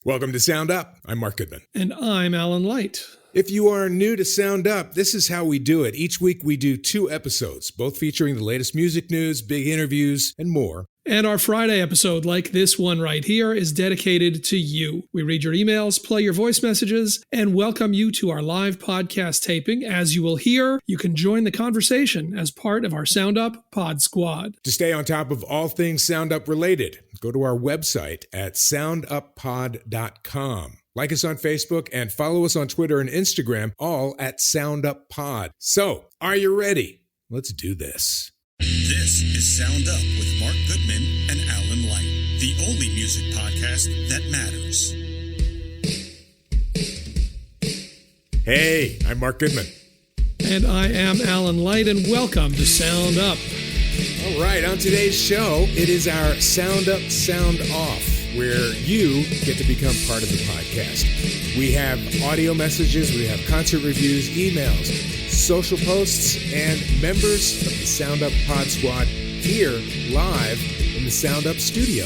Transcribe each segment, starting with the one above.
Welcome to Sound Up. I'm Mark Goodman. And I'm Alan Light. If you are new to Sound Up, this is how we do it. Each week we do 2 episodes, both featuring the latest music news, big interviews, and more. And our Friday episode, like this one right here, is dedicated to you. We read your emails, play your voice messages, and welcome you to our live podcast taping. As you will hear, you can join the conversation as part of our Sound Up Pod Squad. To stay on top of all things Sound Up related, go to our website at sounduppod.com. Like us on Facebook and follow us on Twitter and Instagram, all at Sound Up Pod. So, are you ready? Let's do this. This is Sound Up with Mark Goodman and Alan Light, the only music podcast that matters. Hey, I'm Mark Goodman. And I am Alan Light, and welcome to Sound Up. All right, on today's show, it is our Sound Up, Sound Off, where you get to become part of the podcast. We have audio messages, we have concert reviews, emails, social posts, and members of the Sound Up Pod Squad here live in the Sound Up studio.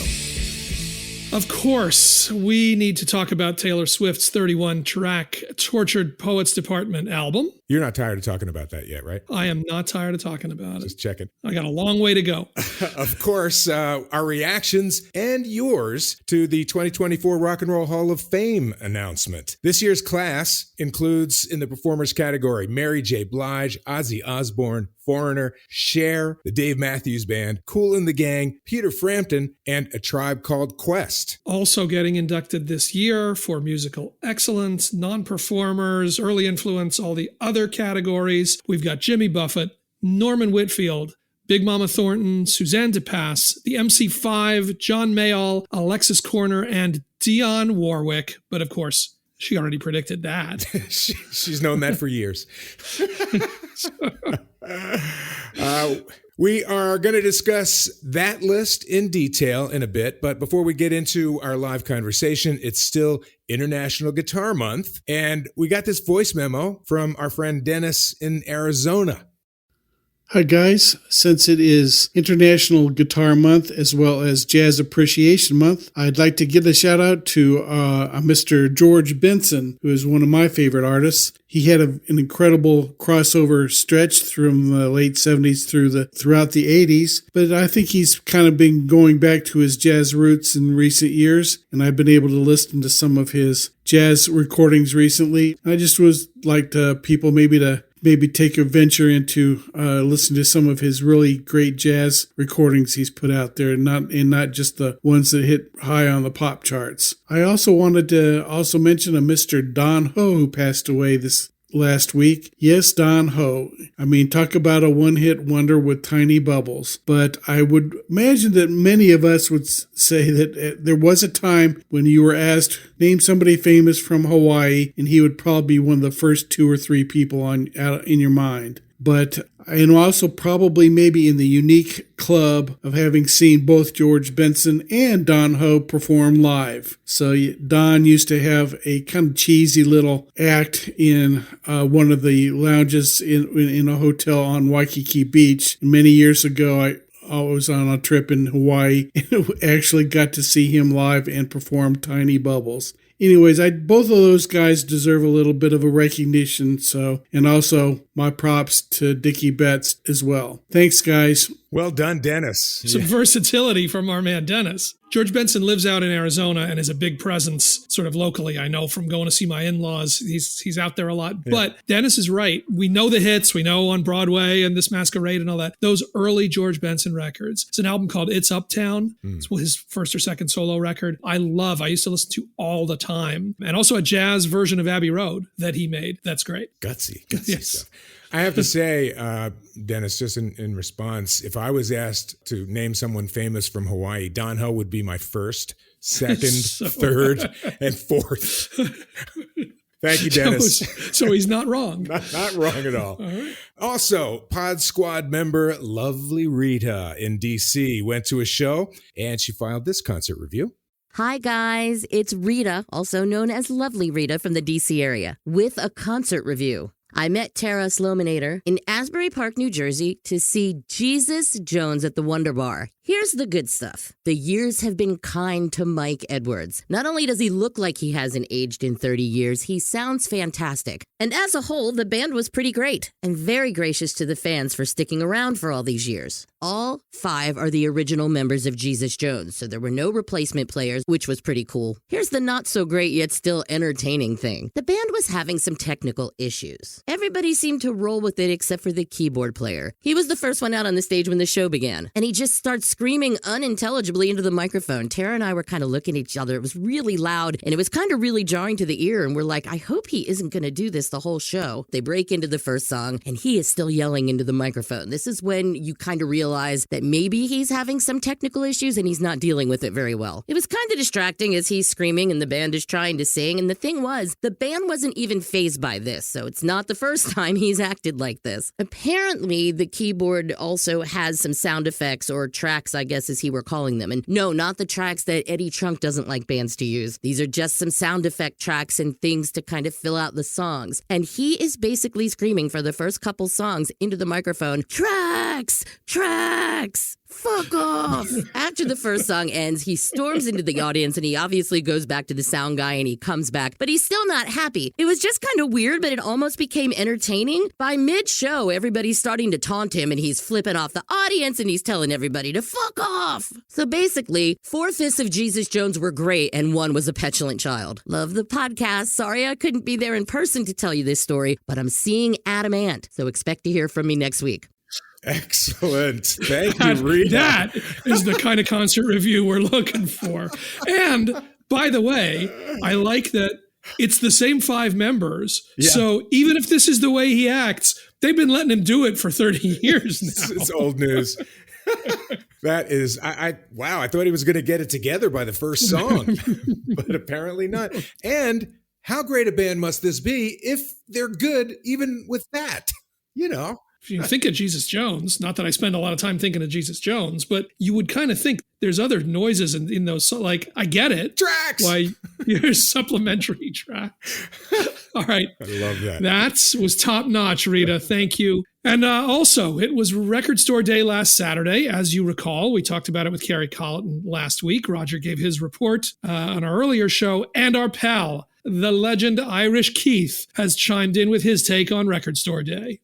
Of course, we need to talk about Taylor Swift's 31-track Tortured Poets Department album. You're not tired of talking about that yet, right? I am not tired of talking about it. Just checking. I got a long way to go. Of course, our reactions and yours to the 2024 Rock and Roll Hall of Fame announcement. This year's class includes, in the performers category, Mary J. Blige, Ozzy Osbourne, Foreigner, Cher, the Dave Matthews Band, Kool and the Gang, Peter Frampton, and A Tribe Called Quest. Also getting inducted this year for musical excellence, non-performers, early influence, all the other categories. We've got Jimmy Buffett, Norman Whitfield, Big Mama Thornton, Suzanne DePass, the MC5, John Mayall, Alexis Korner, and Dionne Warwick. But of course, she already predicted that. She's known that for years. We are going to discuss that list in detail in a bit, but before we get into our live conversation, it's still International Guitar Month, and we got this voice memo from our friend Dennis in Arizona. Hi guys, since it is International Guitar Month as well as Jazz Appreciation Month, I'd like to give a shout out to Mr. George Benson, who is one of my favorite artists. He had an incredible crossover stretch from the late 70s throughout the 80s, but I think he's kind of been going back to his jazz roots in recent years, and I've been able to listen to some of his jazz recordings recently. I just was like to people maybe take a venture into listen to some of his really great jazz recordings he's put out there, and not just the ones that hit high on the pop charts. I also wanted to mention a Mr. Don Ho who passed away this last week. Yes, Don Ho. I mean, talk about a one-hit wonder with Tiny Bubbles. But I would imagine that many of us would say that there was a time when you were asked, name somebody famous from Hawaii, and he would probably be one of the first 2 or 3 people in your mind. But and also probably maybe in the unique club of having seen both George Benson and Don Ho perform live. So Don used to have a kind of cheesy little act in one of the lounges in a hotel on Waikiki Beach. Many years ago, I was on a trip in Hawaii and actually got to see him live and perform Tiny Bubbles. Anyways, both of those guys deserve a little bit of a recognition, and also my props to Dickie Betts as well. Thanks, guys. Well done, Dennis. Some versatility from our man, Dennis. George Benson lives out in Arizona and is a big presence sort of locally. I know from going to see my in-laws. He's out there a lot. Yeah. But Dennis is right. We know the hits. We know on Broadway and This Masquerade and all that. Those early George Benson records. It's an album called It's Uptown. It's his first or second solo record. I used to listen to all the time. And also a jazz version of Abbey Road that he made. That's great. Gutsy stuff. I have to say, Dennis, just in response, if I was asked to name someone famous from Hawaii, Don Ho would be my first, second, third, and fourth. Thank you, Dennis. So he's not wrong. Not wrong at all. All right. Also, Pod Squad member Lovely Rita in D.C. went to a show, and she filed this concert review. Hi, guys. It's Rita, also known as Lovely Rita from the D.C. area, with a concert review. I met Tara Slominator in Asbury Park, New Jersey to see Jesus Jones at the Wonder Bar. Here's the good stuff. The years have been kind to Mike Edwards. Not only does he look like he hasn't aged in 30 years, he sounds fantastic. And as a whole, the band was pretty great and very gracious to the fans for sticking around for all these years. All 5 are the original members of Jesus Jones, so there were no replacement players, which was pretty cool. Here's the not so great yet still entertaining thing. The band was having some technical issues. Everybody seemed to roll with it except for the keyboard player. He was the first one out on the stage when the show began, and he just starts screaming unintelligibly into the microphone. Tara and I were kind of looking at each other. It was really loud, and it was kind of really jarring to the ear, and we're like, I hope he isn't going to do this the whole show. They break into the first song, and he is still yelling into the microphone. This is when you kind of realize that maybe he's having some technical issues and he's not dealing with it very well. It was kind of distracting as he's screaming and the band is trying to sing, and the thing was, the band wasn't even fazed by this, so it's not the first time he's acted like this. Apparently, the keyboard also has some sound effects, or tracks, I guess as he were calling them. And no, not the tracks that Eddie Trunk doesn't like bands to use. These are just some sound effect tracks and things to kind of fill out the songs. And he is basically screaming for the first couple songs into the microphone, tracks, fuck off. After the first song ends, he storms into the audience and he obviously goes back to the sound guy and he comes back, but he's still not happy. It was just kind of weird, but it almost became entertaining. By mid-show, everybody's starting to taunt him and he's flipping off the audience and he's telling everybody to fuck off. So basically, 4/5 of Jesus Jones were great and 1 was a petulant child. Love the podcast. Sorry I couldn't be there in person to tell you this story, but I'm seeing Adam Ant, so expect to hear from me next week. Excellent. Thank you, Rita. That is the kind of concert review we're looking for. And by the way, I like that it's the same 5 members. Yeah. So even if this is the way he acts, they've been letting him do it for 30 years now. It's old news. That is, wow, I thought he was going to get it together by the first song, but apparently not. And how great a band must this be if they're good even with that, you know? If you think of Jesus Jones, not that I spend a lot of time thinking of Jesus Jones, but you would kind of think there's other noises in those. So like, I get it. Tracks. Why there's supplementary tracks. All right. I love that. That was top notch, Rita. Thank you. And also, it was Record Store Day last Saturday. As you recall, we talked about it with Carrie Colleton last week. Roger gave his report on our earlier show, and our pal, the legend Irish Keith, has chimed in with his take on Record Store Day.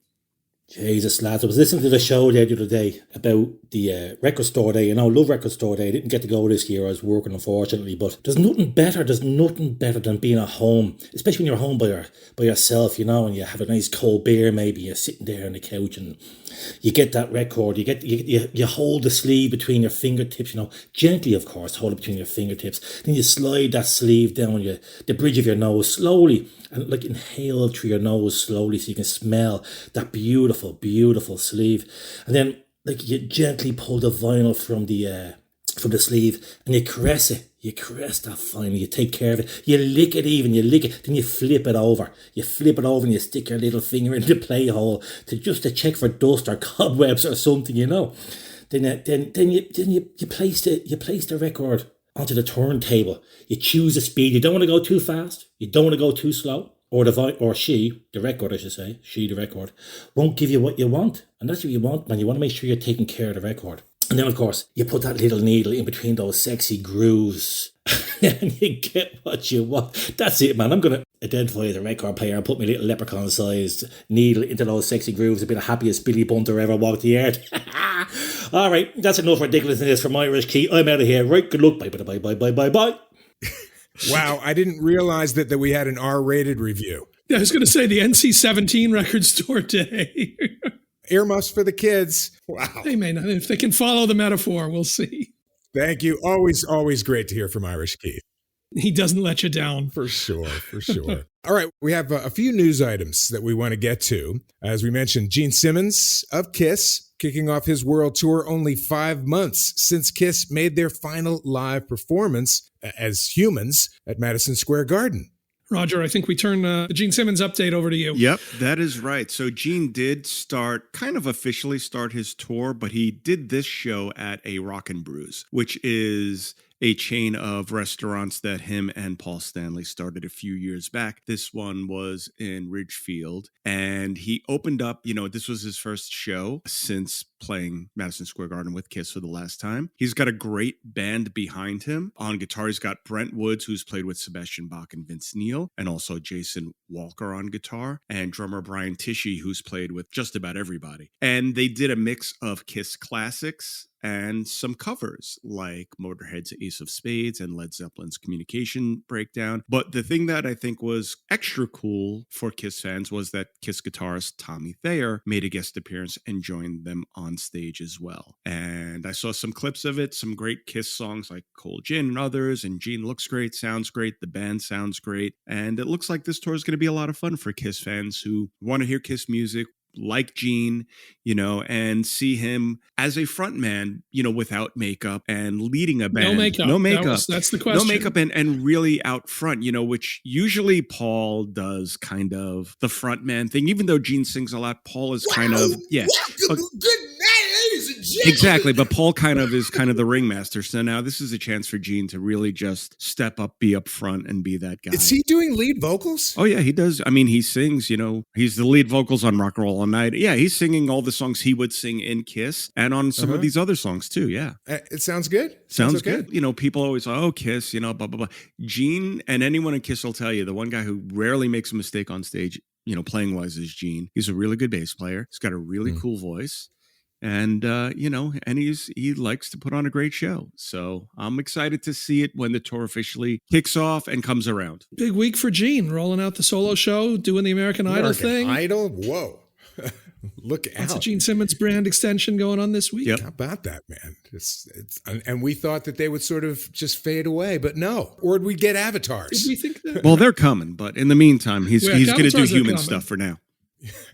Jesus, lads, I was listening to the show there the other day about the Record Store Day. You know, I love Record Store Day. I didn't get to go this year. I was working, unfortunately. But there's nothing better than being at home, especially when you're home by yourself, you know, and you have a nice cold beer, maybe you're sitting there on the couch and you get that record. You hold the sleeve between your fingertips, you know, gently, of course, hold it between your fingertips. Then you slide that sleeve down the bridge of your nose slowly and like inhale through your nose slowly so you can smell that beautiful, beautiful sleeve. And then like you gently pull the vinyl from the sleeve and you caress it. You caress that vinyl, you take care of it. You lick it, then you flip it over. You flip it over and you stick your little finger in the play hole to check for dust or cobwebs or something, you know. Then you place the record onto the turntable. You choose the speed. You don't want to go too fast. You don't want to go too slow. Or the record, won't give you what you want. And that's what you want, man. You want to make sure you're taking care of the record. And then, of course, you put that little needle in between those sexy grooves and you get what you want. That's it, man. I'm going to identify the record player and put my little leprechaun-sized needle into those sexy grooves. I've been the happiest Billy Bunter ever walked the earth. All right, that's enough ridiculousness from Irish Key. I'm out of here. Right, good luck. Bye. Wow, I didn't realize that we had an R-rated review. Yeah, I was going to say the NC-17 Record Store Day. Earmuffs for the kids. Wow. They may not. If they can follow the metaphor, we'll see. Thank you. Always great to hear from Irish Keith. He doesn't let you down. For sure. All right, we have a few news items that we want to get to. As we mentioned, Gene Simmons of KISS kicking off his world tour only 5 months since KISS made their final live performance as humans at Madison Square Garden. Roger, I think we turn the Gene Simmons update over to you. Yep, that is right. So Gene did officially start his tour, but he did this show at a Rockin' Brews, which is a chain of restaurants that him and Paul Stanley started a few years back. This one was in Ridgefield, and he opened up, this was his first show since playing Madison Square Garden with Kiss for the last time. He's got a great band behind him. On guitar, he's got Brent Woods, who's played with Sebastian Bach and Vince Neil, and also Jason Walker on guitar, and drummer Brian Tishy, who's played with just about everybody. And they did a mix of Kiss classics and some covers like Motorhead's Ace of Spades and Led Zeppelin's Communication Breakdown. But the thing that I think was extra cool for Kiss fans was that Kiss guitarist Tommy Thayer made a guest appearance and joined them on stage as well. And I saw some clips of it, some great Kiss songs like Cold Gin and others, and Gene looks great, sounds great, the band sounds great, and it looks like this tour is going to be a lot of fun for Kiss fans who want to hear Kiss music, like Gene, and see him as a frontman, without makeup and leading a band. No makeup. That's the question. No makeup and really out front, which usually Paul does kind of the frontman thing. Even though Gene sings a lot, Paul is kind of, yeah. Good night, ladies and gentlemen. Exactly, but Paul is kind of the ringmaster. So now this is a chance for Gene to really just step up, be up front, and be that guy. Is he doing lead vocals? Oh, yeah, he does. I mean, he sings, he's the lead vocals on Rock and Roll All Night. Yeah, he's singing all the songs he would sing in Kiss and on some of these other songs too, yeah. It sounds good. Sounds okay. Good. People always say, oh, Kiss, blah, blah, blah. Gene and anyone in Kiss will tell you, the one guy who rarely makes a mistake on stage, playing-wise is Gene. He's a really good bass player. He's got a really cool voice. And, and he likes to put on a great show. So I'm excited to see it when the tour officially kicks off and comes around. Big week for Gene, rolling out the solo show, doing the American Idol thing. Idol? Whoa. Look out. That's a Gene Simmons brand extension going on this week. Yep. How about that, man? And we thought that they would sort of just fade away, but no. Or would we get avatars? Did we think that? Well, they're coming, but in the meantime, he's going to do human stuff for now.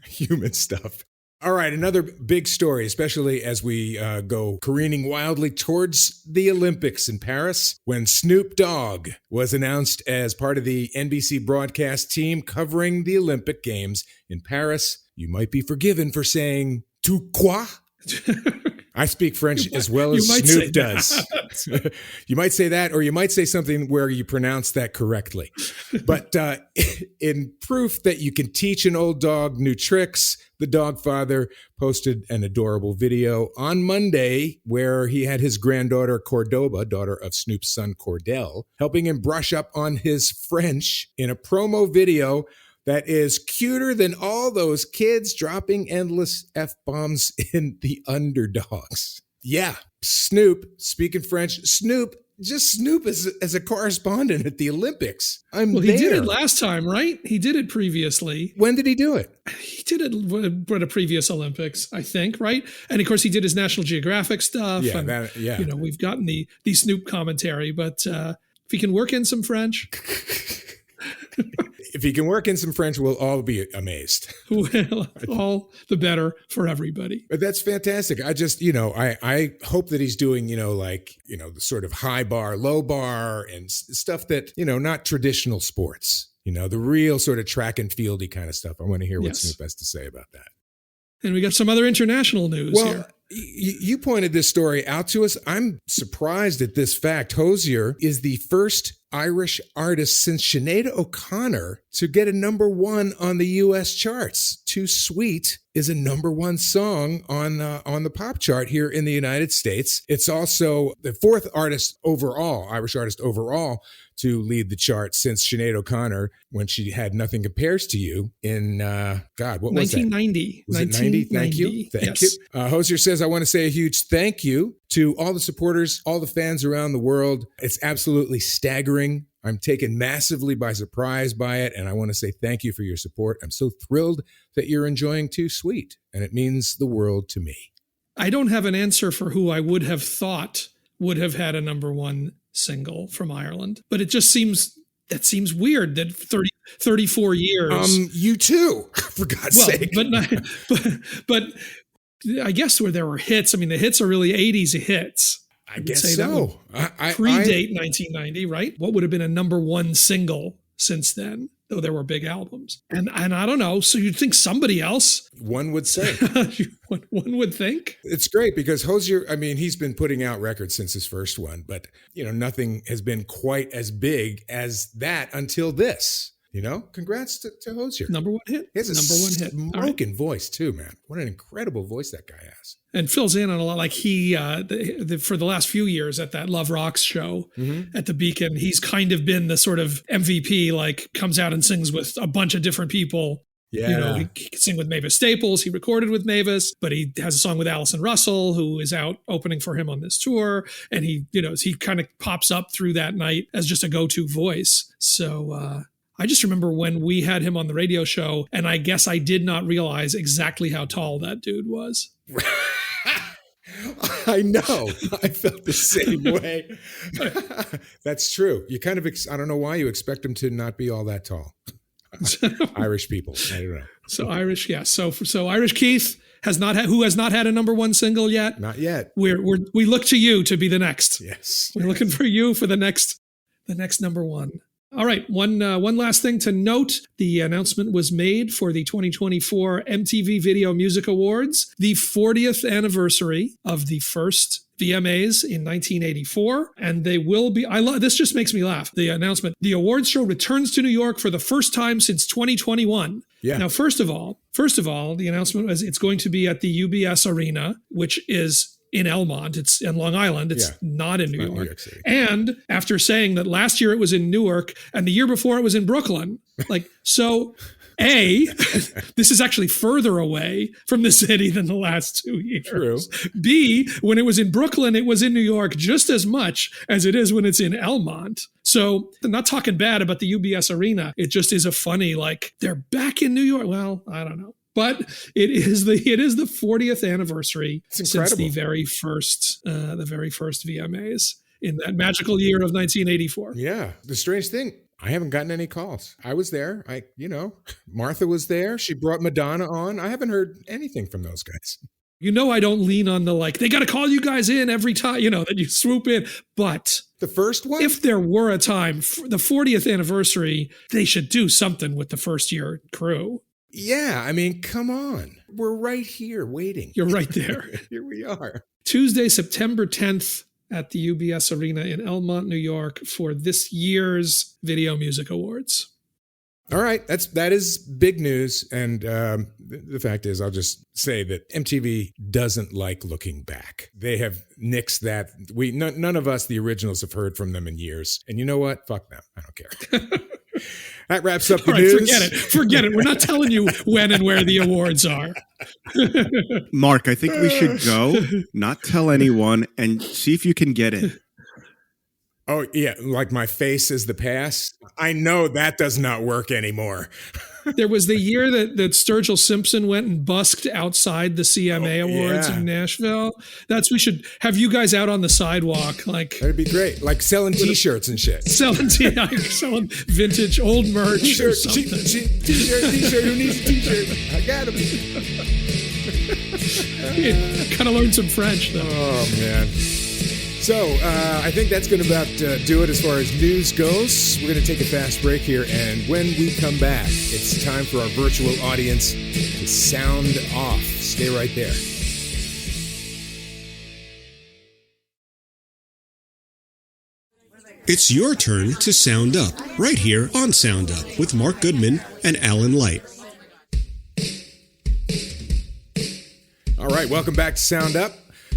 Human stuff. All right, another big story, especially as we go careening wildly towards the Olympics in Paris, when Snoop Dogg was announced as part of the NBC broadcast team covering the Olympic Games in Paris. You might be forgiven for saying, "Tu quoi?" I speak French as well as Snoop does. You might say that, or you might say something where you pronounce that correctly. But in proof that you can teach an old dog new tricks, the dog father posted an adorable video on Monday where he had his granddaughter Cordoba, daughter of Snoop's son Cordell, helping him brush up on his French in a promo video that is cuter than all those kids dropping endless F-bombs in The Underdogs. Yeah, Snoop, speaking French, Snoop as a correspondent at the Olympics. He did it last time, right? He did it previously. When did he do it? He did it at a previous Olympics, I think, right? And of course, he did his National Geographic stuff. Yeah, we've gotten the Snoop commentary, but if he can work in some French... If he can work in some French, we'll all be amazed. Well, all the better for everybody. But that's fantastic. I just, I hope that he's doing, the sort of high bar, low bar and stuff that, not traditional sports, the real sort of track and fieldy kind of stuff. I want to hear what Snoop has to say about that. And we got some other international news here. You pointed this story out to us. I'm surprised at this fact. Hozier is the first Irish artist since Sinead O'Connor to get a number one on the U.S. charts. Too Sweet is a number one song on the pop chart here in the United States. It's also the fourth Irish artist overall, to lead the chart since Sinead O'Connor when she had Nothing Compares to You in, what was 1990. Was it 90? Thank you. Thank you. Hozier says, I want to say a huge thank you to all the supporters, all the fans around the world. It's absolutely staggering. I'm taken massively by surprise by it, and I want to say thank you for your support. I'm so thrilled that you're enjoying Too Sweet, and it means the world to me. I don't have an answer for who I would have thought would have had a number one single from Ireland, but it just seems weird that 34 years. You too, for God's sake. But I guess where there were hits. I mean, the hits are really 80s hits. I guess so. Predate 1990, right? What would have been a number one single since then? though there were big albums. And I don't know. So you'd think somebody else. One would say. One would think. It's great because Hozier, I mean, he's been putting out records since his first one, but, nothing has been quite as big as that until this. Congrats to Hozier. Number one hit. He has a smoking voice too, man. What an incredible voice that guy has. And fills in on a lot. Like he, for the last few years at that Love Rocks show at the Beacon, he's kind of been the sort of MVP, like comes out and sings with a bunch of different people. Yeah. He can sing with Mavis Staples. He recorded with Mavis, but he has a song with Allison Russell, who is out opening for him on this tour. And he kind of pops up through that night as just a go-to voice. So, I just remember when we had him on the radio show, and I guess I did not realize exactly how tall that dude was. I know. I felt the same way. That's true. You kind of, I don't know why you expect him to not be all that tall. Irish people. I don't know. So Irish, yeah. So Irish Keith who has not had a number one single yet. Not yet. We look to you to be the next. Yes. We're looking for you for the next number one. All right, one last thing to note. The announcement was made for the 2024 MTV Video Music Awards, the 40th anniversary of the first VMAs in 1984, and they will be, this just makes me laugh, the announcement. The awards show returns to New York for the first time since 2021. Yeah. Now, first of all, the announcement was it's going to be at the UBS Arena, which is in Elmont. It's in Long Island. It's not in New York. City. And after saying that last year it was in Newark and the year before it was in Brooklyn, this is actually further away from the city than the last 2 years. True. B, when it was in Brooklyn, it was in New York just as much as it is when it's in Elmont. So I'm not talking bad about the UBS Arena. It just is a funny, they're back in New York. Well, I don't know. But it is the 40th anniversary since the very first VMAs in that magical year of 1984. Yeah. The strange thing, I haven't gotten any calls. I was there. Martha was there. She brought Madonna on. I haven't heard anything from those guys. I don't lean on the they got to call you guys in every time, that you swoop in. But the first one, if there were a time, the 40th anniversary, they should do something with the first year crew. Yeah, I mean, come on. We're right here waiting. You're right there. Here we are. Tuesday, September 10th at the UBS Arena in Elmont, New York for this year's Video Music Awards. All right, that is big news. And the fact is, I'll just say that MTV doesn't like looking back. They have nixed that. None of us, the originals, have heard from them in years. And you know what? Fuck them. I don't care. That wraps up the news. Forget it. We're not telling you when and where the awards are. Mark, I think we should go, not tell anyone, and see if you can get it. Oh, yeah, like my face is the past. I know that does not work anymore. There was the year that Sturgill Simpson went and busked outside the CMA Awards in Nashville. We should have you guys out on the sidewalk. That'd be great. Like selling T-shirts and shit. Selling vintage old merch T-shirt, or something. T-shirt. Who needs a T-shirt? I got him. Kind of learned some French, though. Oh, man. So I think that's going to about do it as far as news goes. We're going to take a fast break here, and when we come back, it's time for our virtual audience to sound off. Stay right there. It's your turn to sound up, right here on Sound Up with Mark Goodman and Alan Light. All right, welcome back to Sound Up.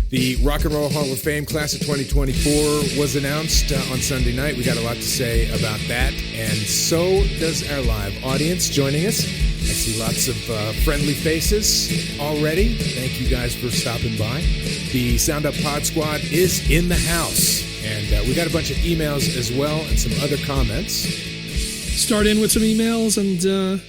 The Rock and Roll Hall of Fame class of 2024 was announced on Sunday night. We got a lot to say about that, and so does our live audience joining us. I see lots of friendly faces already. Thank you guys for stopping by. The Sound Up Pod Squad is in the house, and we got a bunch of emails as well and some other comments. Start in with some emails and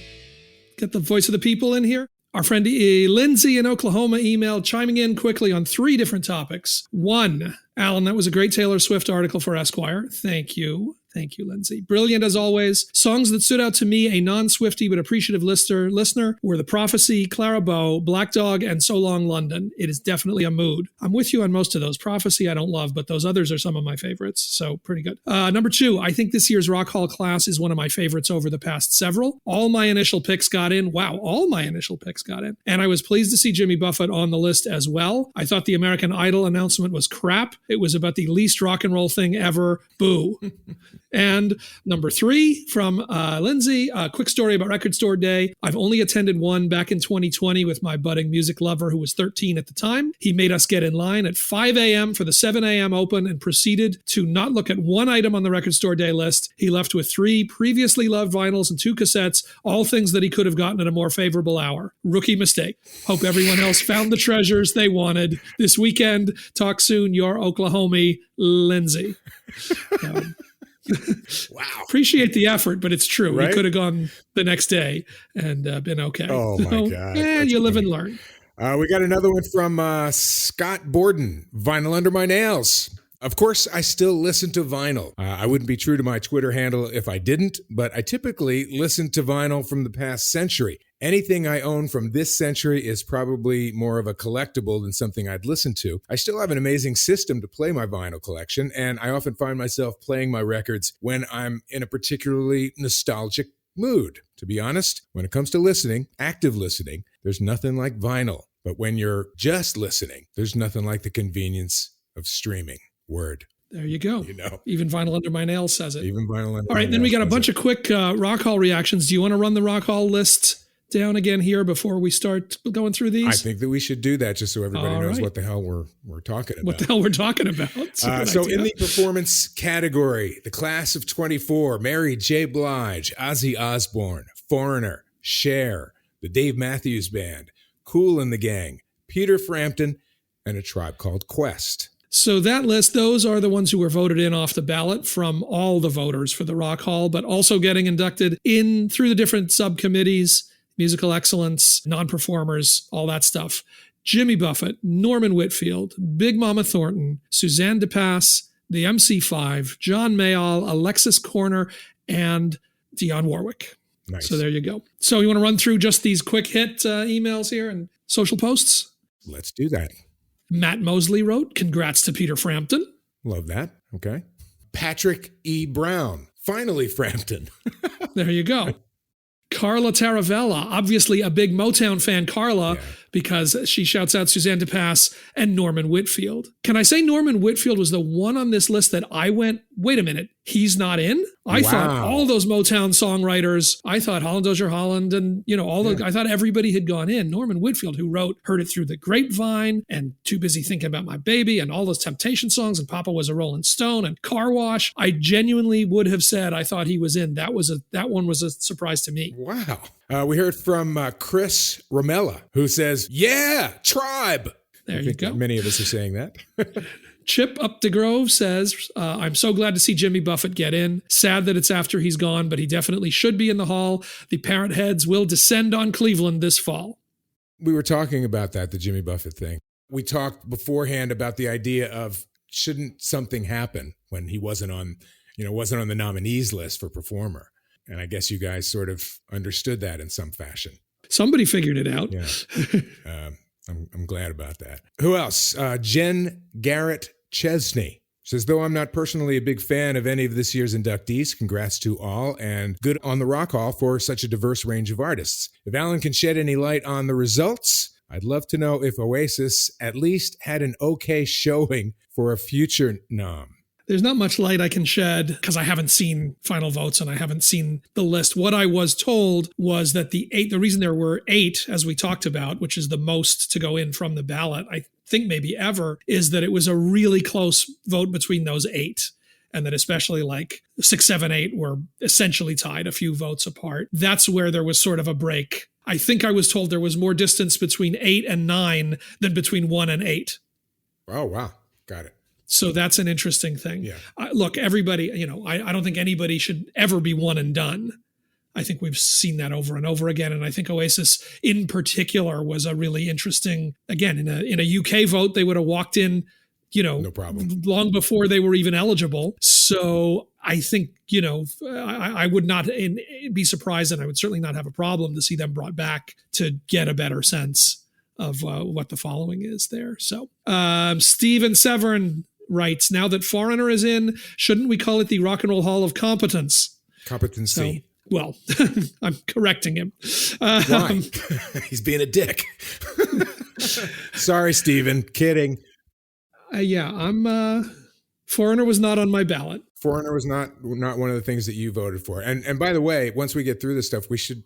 get the voice of the people in here. Our friend Lindsay in Oklahoma emailed, chiming in quickly on 3 different topics. 1, Alan, that was a great Taylor Swift article for Esquire. Thank you. Thank you, Lindsay. Brilliant as always. Songs that stood out to me, a non-Swiftie but appreciative listener, were The Prophecy, Clara Bow, Black Dog, and So Long London. It is definitely a mood. I'm with you on most of those. Prophecy I don't love, but those others are some of my favorites, so pretty good. Number 2, I think this year's Rock Hall class is one of my favorites over the past several. All my initial picks got in. Wow, all my initial picks got in. And I was pleased to see Jimmy Buffett on the list as well. I thought the American Idol announcement was crap. It was about the least rock and roll thing ever. Boo. And number 3 from Lindsay, a quick story about Record Store Day. I've only attended one back in 2020 with my budding music lover who was 13 at the time. He made us get in line at 5 a.m. for the 7 a.m. open and proceeded to not look at one item on the Record Store Day list. He left with 3 previously loved vinyls and 2 cassettes, all things that he could have gotten at a more favorable hour. Rookie mistake. Hope everyone else found the treasures they wanted this weekend. Talk soon, your Oklahoma Lindsay. Wow. Appreciate the effort, but it's true. Right? He could have gone the next day and been okay. Oh, my God. Yeah, you live and learn. We got another one from Scott Borden, Vinyl Under My Nails. Of course, I still listen to vinyl. I wouldn't be true to my Twitter handle if I didn't, but I typically listen to vinyl from the past century. Anything I own from this century is probably more of a collectible than something I'd listen to. I still have an amazing system to play my vinyl collection, and I often find myself playing my records when I'm in a particularly nostalgic mood. To be honest, when it comes to listening, active listening, there's nothing like vinyl. But when you're just listening, there's nothing like the convenience of streaming. Word. There you go. You know. Even Vinyl Under My Nails says it. Even Vinyl Under All right, then we got a bunch of quick Rock Hall reactions. Do you want to run the Rock Hall list down again here before we start going through these? I think that we should do that just so everybody knows right. what the hell we're talking about. What the hell we're talking about. So in the performance category, the class of 24, Mary J. Blige, Ozzy Osbourne, Foreigner, Cher, the Dave Matthews Band, Kool and the Gang, Peter Frampton, and A Tribe Called Quest. So that list, those are the ones who were voted in off the ballot from all the voters for the Rock Hall, but also getting inducted in through the different subcommittees, musical excellence, non-performers, all that stuff. Jimmy Buffett, Norman Whitfield, Big Mama Thornton, Suzanne DePass, the MC5, John Mayall, Alexis Corner, and Dionne Warwick. Nice. So there you go. So you want to run through just these quick hit emails here and social posts? Let's do that. Matt Mosley wrote, congrats to Peter Frampton. Love that. Okay. Patrick E. Brown. Finally, Frampton. There you go. Carla Taravella, obviously a big Motown fan, Carla, because she shouts out Suzanne DePass and Norman Whitfield. Can I say Norman Whitfield was the one on this list that I went, wait a minute, he's not in? I thought all those Motown songwriters, I thought Holland Dozier Holland and, I thought everybody had gone in. Norman Whitfield, who wrote Heard It Through the Grapevine and Too Busy Thinking About My Baby and all those Temptation songs and Papa Was a Rolling Stone and Car Wash. I genuinely would have said I thought he was in. That one was a surprise to me. Wow. We heard from Chris Romella, who says, yeah, Tribe. There you go. Many of us are saying that. Chip Up the Grove says, I'm so glad to see Jimmy Buffett get in. Sad that it's after he's gone, but he definitely should be in the hall. The parent heads will descend on Cleveland this fall. We were talking about that, the Jimmy Buffett thing. We talked beforehand about the idea of shouldn't something happen when he wasn't on the nominees list for performer. And I guess you guys sort of understood that in some fashion. Somebody figured it out. Yeah. I'm glad about that. Who else? Jen Garrett Chesney says, though I'm not personally a big fan of any of this year's inductees, congrats to all and good on the Rock Hall for such a diverse range of artists. If Alan can shed any light on the results, I'd love to know if Oasis at least had an okay showing for a future nom. There's not much light I can shed because I haven't seen final votes and I haven't seen the list. What I was told was that the reason there were 8, as we talked about, which is the most to go in from the ballot, I think maybe ever, is that it was a really close vote between those 8. And that especially like 6, 7, 8 were essentially tied a few votes apart. That's where there was sort of a break. I think I was told there was more distance between 8 and 9 than between 1 and 8. Oh, wow. Got it. So that's an interesting thing. Yeah. Look, everybody, I don't think anybody should ever be one and done. I think we've seen that over and over again. And I think Oasis in particular was a really interesting, again, in a UK vote, they would have walked in, no problem, long before they were even eligible. So So I think, I would not be surprised, and I would certainly not have a problem to see them brought back to get a better sense of what the following is there. So Steven Severn writes, now that Foreigner is in, shouldn't we call it the Rock and Roll Hall of Competence? Competency. So, well, I'm correcting him. Why? He's being a dick. Sorry, Steven. Kidding. I'm Foreigner was not on my ballot. Foreigner was not one of the things that you voted for. And by the way, once we get through this stuff,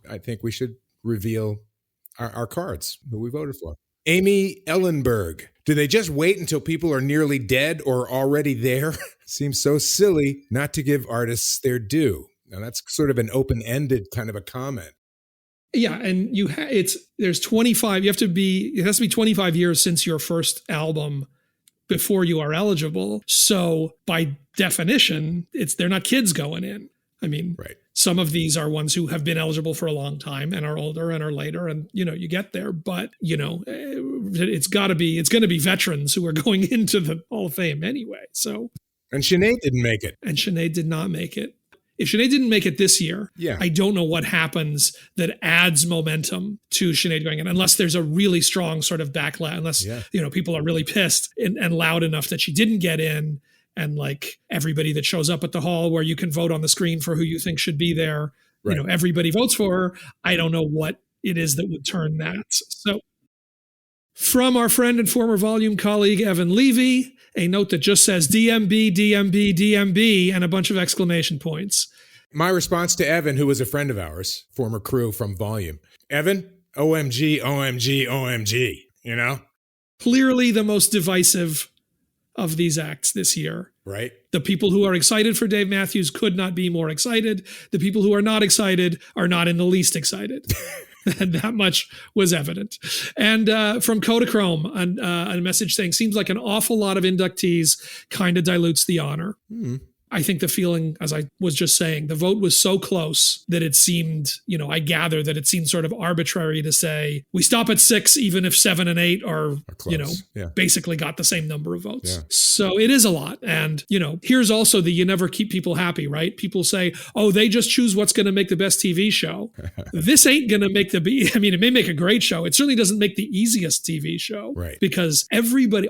I think we should reveal our cards, who we voted for. Amy Ellenberg. Do they just wait until people are nearly dead or already there? Seems so silly not to give artists their due. Now that's sort of an open-ended kind of a comment. Yeah, and there's 25. It has to be 25 years since your first album before you are eligible. So by definition, they're not kids going in. I mean, right. Some of these are ones who have been eligible for a long time and are older and are later, and you get there. But it's going to be veterans who are going into the Hall of Fame anyway. So, and Sinead didn't make it. And Sinead did not make it. If Sinead didn't make it this year, I don't know what happens that adds momentum to Sinead going in, unless there's a really strong sort of backlash, unless people are really pissed and loud enough that she didn't get in. And like everybody that shows up at the hall where you can vote on the screen for who you think should be there, right. Everybody votes for her. I don't know what it is that would turn that. So from our friend and former Volume colleague, Evan Levy, a note that just says DMB, DMB, DMB, and a bunch of exclamation points. My response to Evan, who was a friend of ours, former crew from Volume. Evan, OMG, OMG, OMG, Clearly the most divisive of these acts this year. Right. The people who are excited for Dave Matthews could not be more excited. The people who are not excited are not in the least excited. And that much was evident. And from Kodachrome, a message saying, seems like an awful lot of inductees kind of dilutes the honor. I think the feeling, as I was just saying, the vote was so close that it seemed, I gather that it seemed sort of arbitrary to say, we stop at 6, even if 7 and 8 are basically got the same number of votes. Yeah. So it is a lot. And, here's also you never keep people happy, right? People say, oh, they just choose what's going to make the best TV show. This ain't going to make it may make a great show. It certainly doesn't make the easiest TV show. Right. Because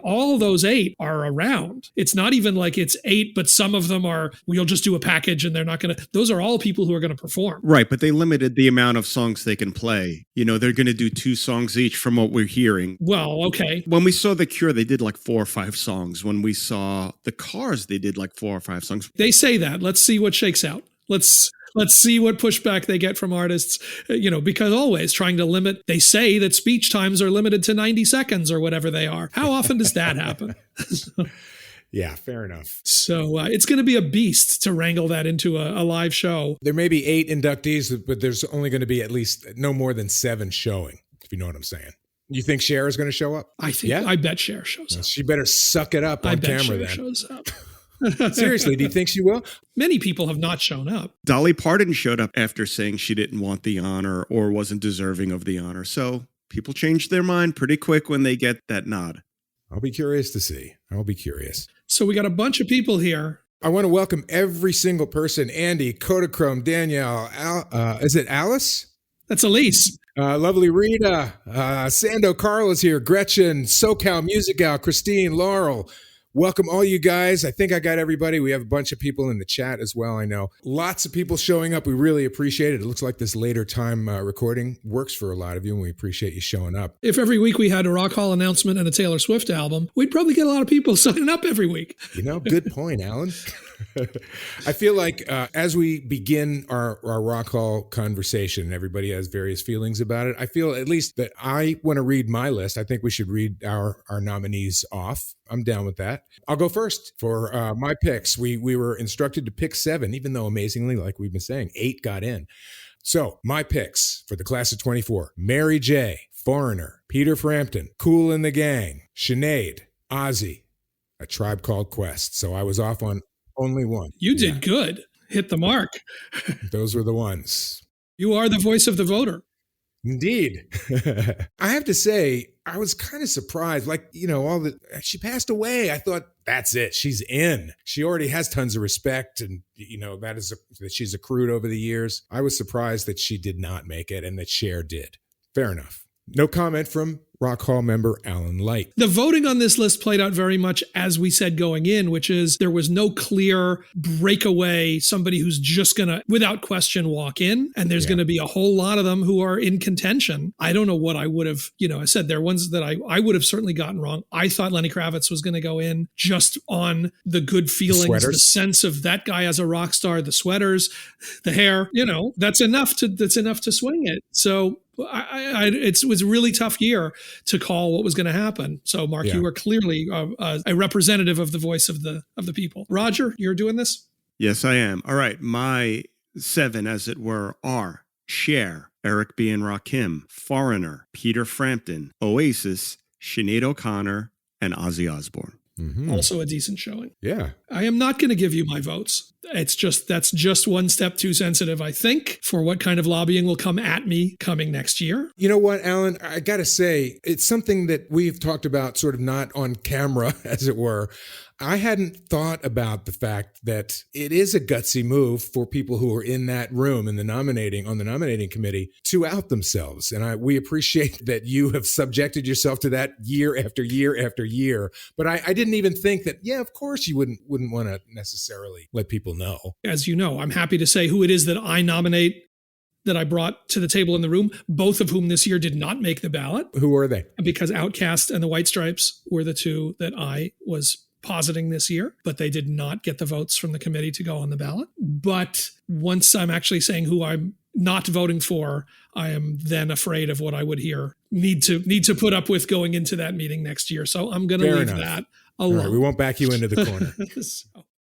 all those 8 are around. It's not even like it's 8, but some of them we'll just do a package and they're not going to, those are all people who are going to perform. Right. But they limited the amount of songs they can play. They're going to do 2 songs each from what we're hearing. Well, okay. When we saw The Cure, they did like 4 or 5 songs. When we saw The Cars, they did like 4 or 5 songs. They say that. Let's see what shakes out. Let's see what pushback they get from artists, because always trying to limit, they say that speech times are limited to 90 seconds or whatever they are. How often does that happen? Yeah, fair enough. So it's going to be a beast to wrangle that into a live show. There may be 8 inductees, but there's only going to be at least no more than 7 showing, if you know what I'm saying. You think Cher is going to show up? I bet Cher shows up. She better suck it up on camera then. Shows up. Seriously, do you think she will? Many people have not shown up. Dolly Parton showed up after saying she didn't want the honor or wasn't deserving of the honor. So people change their mind pretty quick when they get that nod. I'll be curious to see. I'll be curious. So we got a bunch of people here. I want to welcome every single person. Andy, Kodachrome, Danielle, is it Alice? That's Elise. Lovely Rita. Sando Carl is here. Gretchen, SoCal Music Gal, Christine, Laurel. Welcome all you guys. I think I got everybody. We have a bunch of people in the chat as well, I know. Lots of people showing up. We really appreciate it. It looks like this later time recording works for a lot of you, and we appreciate you showing up. If every week we had a Rock Hall announcement and a Taylor Swift album, we'd probably get a lot of people signing up every week. Good point, Alan. I feel like as we begin our Rock Hall conversation, everybody has various feelings about it. I feel at least that I want to read my list. I think we should read our nominees off. I'm down with that. I'll go first for my picks. We were instructed to pick 7, even though amazingly, like we've been saying, 8 got in. So my picks for the class of 24, Mary J., Foreigner, Peter Frampton, Kool and the Gang, Sinead, Ozzy, A Tribe Called Quest. So I was off on only one. You did good. Hit the mark. Those were the ones. You are the voice of the voter. Indeed. I have to say, I was kind of surprised. Like, she passed away. I thought, that's it. She's in. She already has tons of respect, and that she's accrued over the years. I was surprised that she did not make it and that Cher did. Fair enough. No comment from Rock Hall member Alan Light. The voting on this list played out very much as we said going in, which is there was no clear breakaway, somebody who's just going to, without question, walk in. And there's going to be a whole lot of them who are in contention. I don't know what I would have, I said there are ones that I would have certainly gotten wrong. I thought Lenny Kravitz was going to go in just on the good feelings, the sense of that guy as a rock star, the sweaters, the hair, that's enough to swing it. So it was a really tough year to call what was going to happen. So, Mark, you were clearly a representative of the voice of the people. Roger, you're doing this? Yes, I am. All right. My 7, as it were, are Cher, Eric B. and Rakim, Foreigner, Peter Frampton, Oasis, Sinead O'Connor, and Ozzy Osbourne. Mm-hmm. Also a decent showing. Yeah. I am not going to give you my votes. That's just one step too sensitive, I think, for what kind of lobbying will come at me coming next year. You know what, Alan? I got to say, it's something that we've talked about sort of not on camera, as it were. I hadn't thought about the fact that it is a gutsy move for people who are in that room on the nominating committee to out themselves. And we appreciate that you have subjected yourself to that year after year after year. But I didn't even think that, of course you wouldn't want to necessarily let people know. As you know, I'm happy to say who it is that I nominate, that I brought to the table in the room, both of whom this year did not make the ballot. Who are they? Because Outkast and the White Stripes were the two that I was positing this year, but they did not get the votes from the committee to go on the ballot. But once I'm actually saying who I'm not voting for, I am then afraid of what I would need to put up with going into that meeting next year. So I'm going to leave that alone. All right, we won't back you into the corner.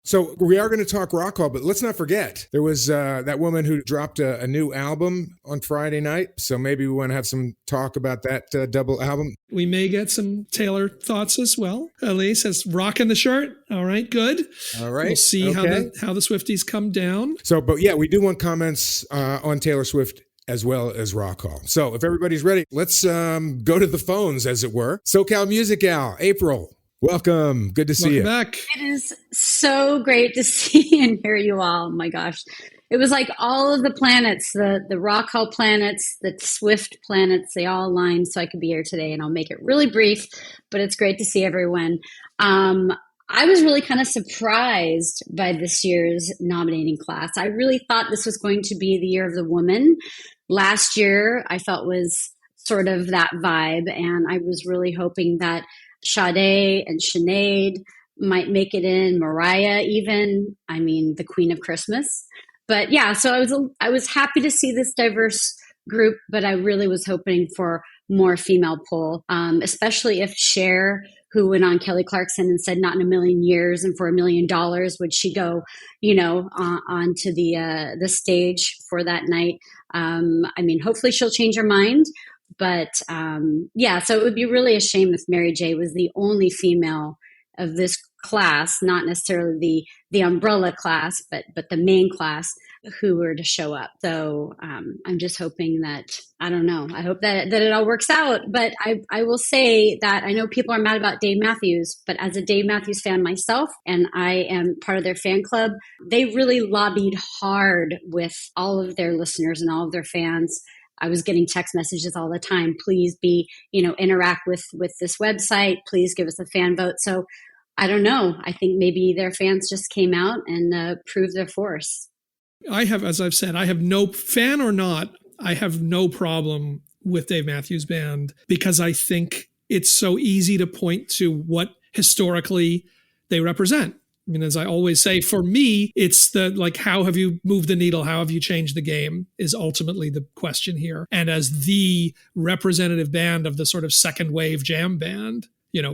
So we are going to talk Rock Hall, but let's not forget, there was that woman who dropped a new album on Friday night. So maybe we want to have some talk about that double album. We may get some Taylor thoughts as well. Elise says, rocking the shirt. All right, good. All right. We'll see how the Swifties come down. So, but yeah, we do want comments on Taylor Swift as well as Rock Hall. So if everybody's ready, let's go to the phones, as it were. SoCal Music Al, April. Welcome. Good to see you. Back. It is so great to see and hear you all. Oh my gosh. It was like all of the planets, the Rock Hall planets, the Swift planets, they all aligned so I could be here today. And I'll make it really brief, but it's great to see everyone. I was really kind of surprised by this year's nominating class. I really thought this was going to be the year of the woman. Last year, I felt was sort of that vibe. And I was really hoping that Sade and Sinead might make it in, Mariah even, the Queen of Christmas. But yeah, so I was happy to see this diverse group, but I really was hoping for more female pull, especially if Cher, who went on Kelly Clarkson and said not in a million years and for $1 million would she go, onto the stage for that night. Hopefully she'll change her mind. But so it would be really a shame if Mary J was the only female of this class, not necessarily the umbrella class, but the main class who were to show up. So I'm just hoping that, I don't know, I hope that it all works out. But I will say that I know people are mad about Dave Matthews, but as a Dave Matthews fan myself, and I am part of their fan club, they really lobbied hard with all of their listeners and all of their fans. I was getting text messages all the time. Please interact with this website. Please give us a fan vote. So I don't know. I think maybe their fans just came out and proved their force. I have, as I've said, I have no fan or not. I have no problem with Dave Matthews Band because I think it's so easy to point to what historically they represent. As I always say, for me, it's how have you moved the needle? How have you changed the game is ultimately the question here. And as the representative band of the sort of second wave jam band,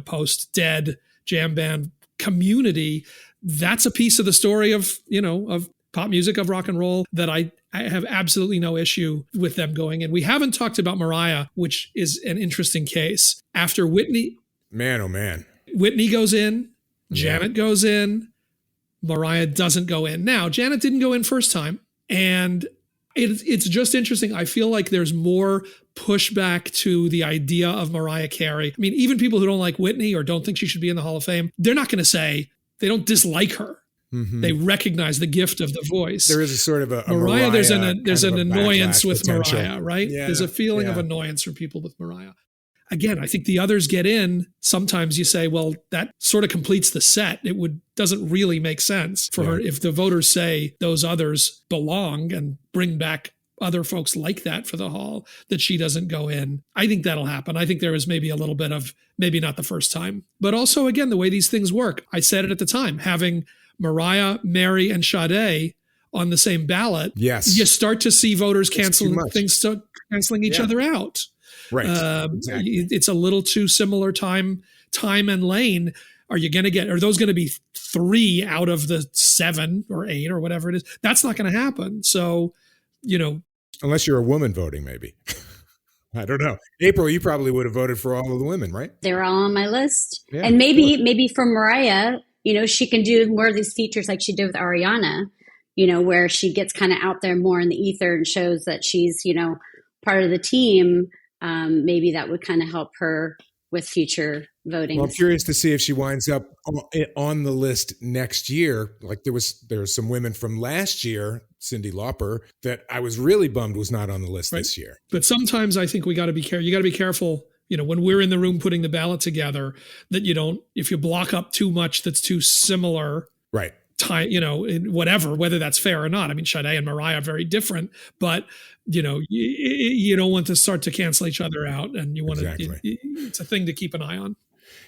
post-dead jam band community, that's a piece of the story of pop music, of rock and roll that I have absolutely no issue with them going in. We haven't talked about Mariah, which is an interesting case. After Whitney. Man, oh man. Whitney goes in. Janet goes in, Mariah doesn't go in. Now, Janet didn't go in first time, and It's just interesting. I feel like there's more pushback to the idea of Mariah Carey. I mean, even people who don't like Whitney or don't think she should be in the Hall of Fame, they're not going to say they don't dislike her. Mm-hmm. They recognize the gift of the voice. There is a sort of a Mariah. There's an annoyance with potential. Mariah, right? Yeah, there's a feeling of annoyance for people with Mariah. Again, I think the others get in. Sometimes you say, well, that sort of completes the set. Doesn't really make sense for her if the voters say those others belong and bring back other folks like that for the hall, that she doesn't go in. I think that'll happen. I think there is maybe a little bit of, maybe not the first time, but also, again, the way these things work. I said it at the time, having Mariah, Mary, and Sade on the same ballot, yes, you start to see voters canceling each other out. Right. Exactly. It's a little too similar time and lane. Are those going to be 3 out of the 7 or 8 or whatever it is? That's not going to happen. So, unless you're a woman voting, maybe. I don't know. April, you probably would have voted for all of the women, right? They were all on my list. Yeah, and maybe for Mariah, she can do more of these features like she did with Ariana, where she gets kind of out there more in the ether and shows that she's, part of the team. Maybe that would kind of help her with future voting. Well, I'm curious to see if she winds up on the list next year. Like there were some women from last year, Cyndi Lauper, that I was really bummed was not on the list this year. But sometimes I think we got to be careful. You got to be careful, when we're in the room putting the ballot together, that if you block up too much that's too similar. Right. Whether that's fair or not. I mean, Sade and Mariah are very different, but you don't want to start to cancel each other out, and you want to. It's a thing to keep an eye on.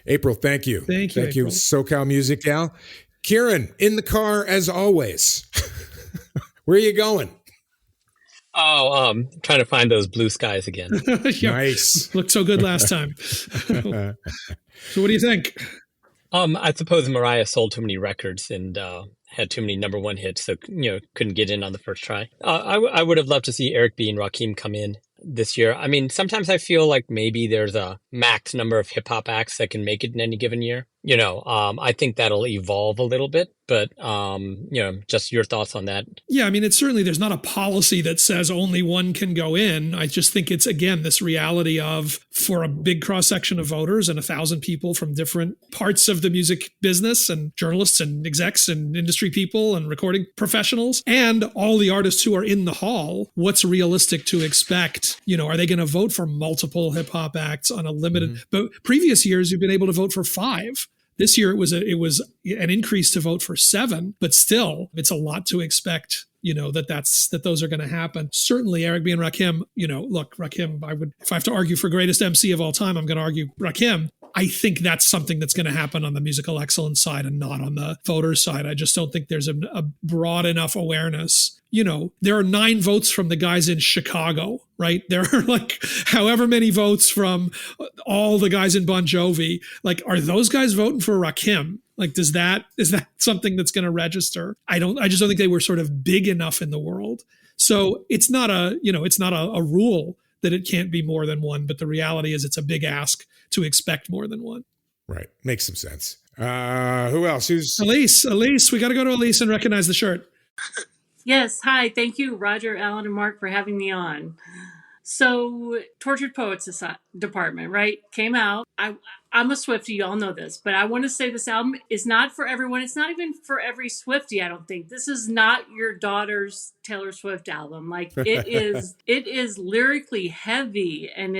April, thank you. Thank you, SoCal Music Gal. Kieran, in the car as always. Where are you going? Trying to find those blue skies again. Nice. Looked so good last time. So what do you think? I suppose Mariah sold too many records and had too many number one hits, so couldn't get in on the first try. I would have loved to see Eric B and Rakim come in this year. I mean, sometimes I feel like maybe there's a max number of hip hop acts that can make it in any given year. I think that'll evolve a little bit, but just your thoughts on that. Yeah, I mean, it's certainly, there's not a policy that says only one can go in. I just think it's, again, this reality of, for a big cross section of voters and 1,000 people from different parts of the music business, and journalists and execs and industry people and recording professionals, and all the artists who are in the hall, what's realistic to expect? Are they going to vote for multiple hip hop acts on a limited, but previous years you've been able to vote for 5. This year it was an increase to vote for 7, but still it's a lot to expect, that those are going to happen. Certainly Eric B and Rakim, look, Rakim, if I have to argue for greatest MC of all time, I'm going to argue Rakim. I think that's something that's going to happen on the musical excellence side and not on the voters side. I just don't think there's a broad enough awareness. There are 9 votes from the guys in Chicago, right? There are like however many votes from all the guys in Bon Jovi. Like, are those guys voting for Rakim? Like, is that something that's going to register? I just don't think they were sort of big enough in the world. So it's not a rule that it can't be more than one, but the reality is it's a big ask to expect more than one. Right. Makes some sense. Who else? Who's Elise? We got to go to Elise and recognize the shirt. Yes. Hi. Thank you, Roger, Alan, and Mark, for having me on. So, Tortured Poets Department, right? Came out. I'm a Swiftie, you all know this, but I want to say this album is not for everyone. It's not even for every Swiftie, I don't think. This is not your daughter's Taylor Swift album. Like, it is lyrically heavy, and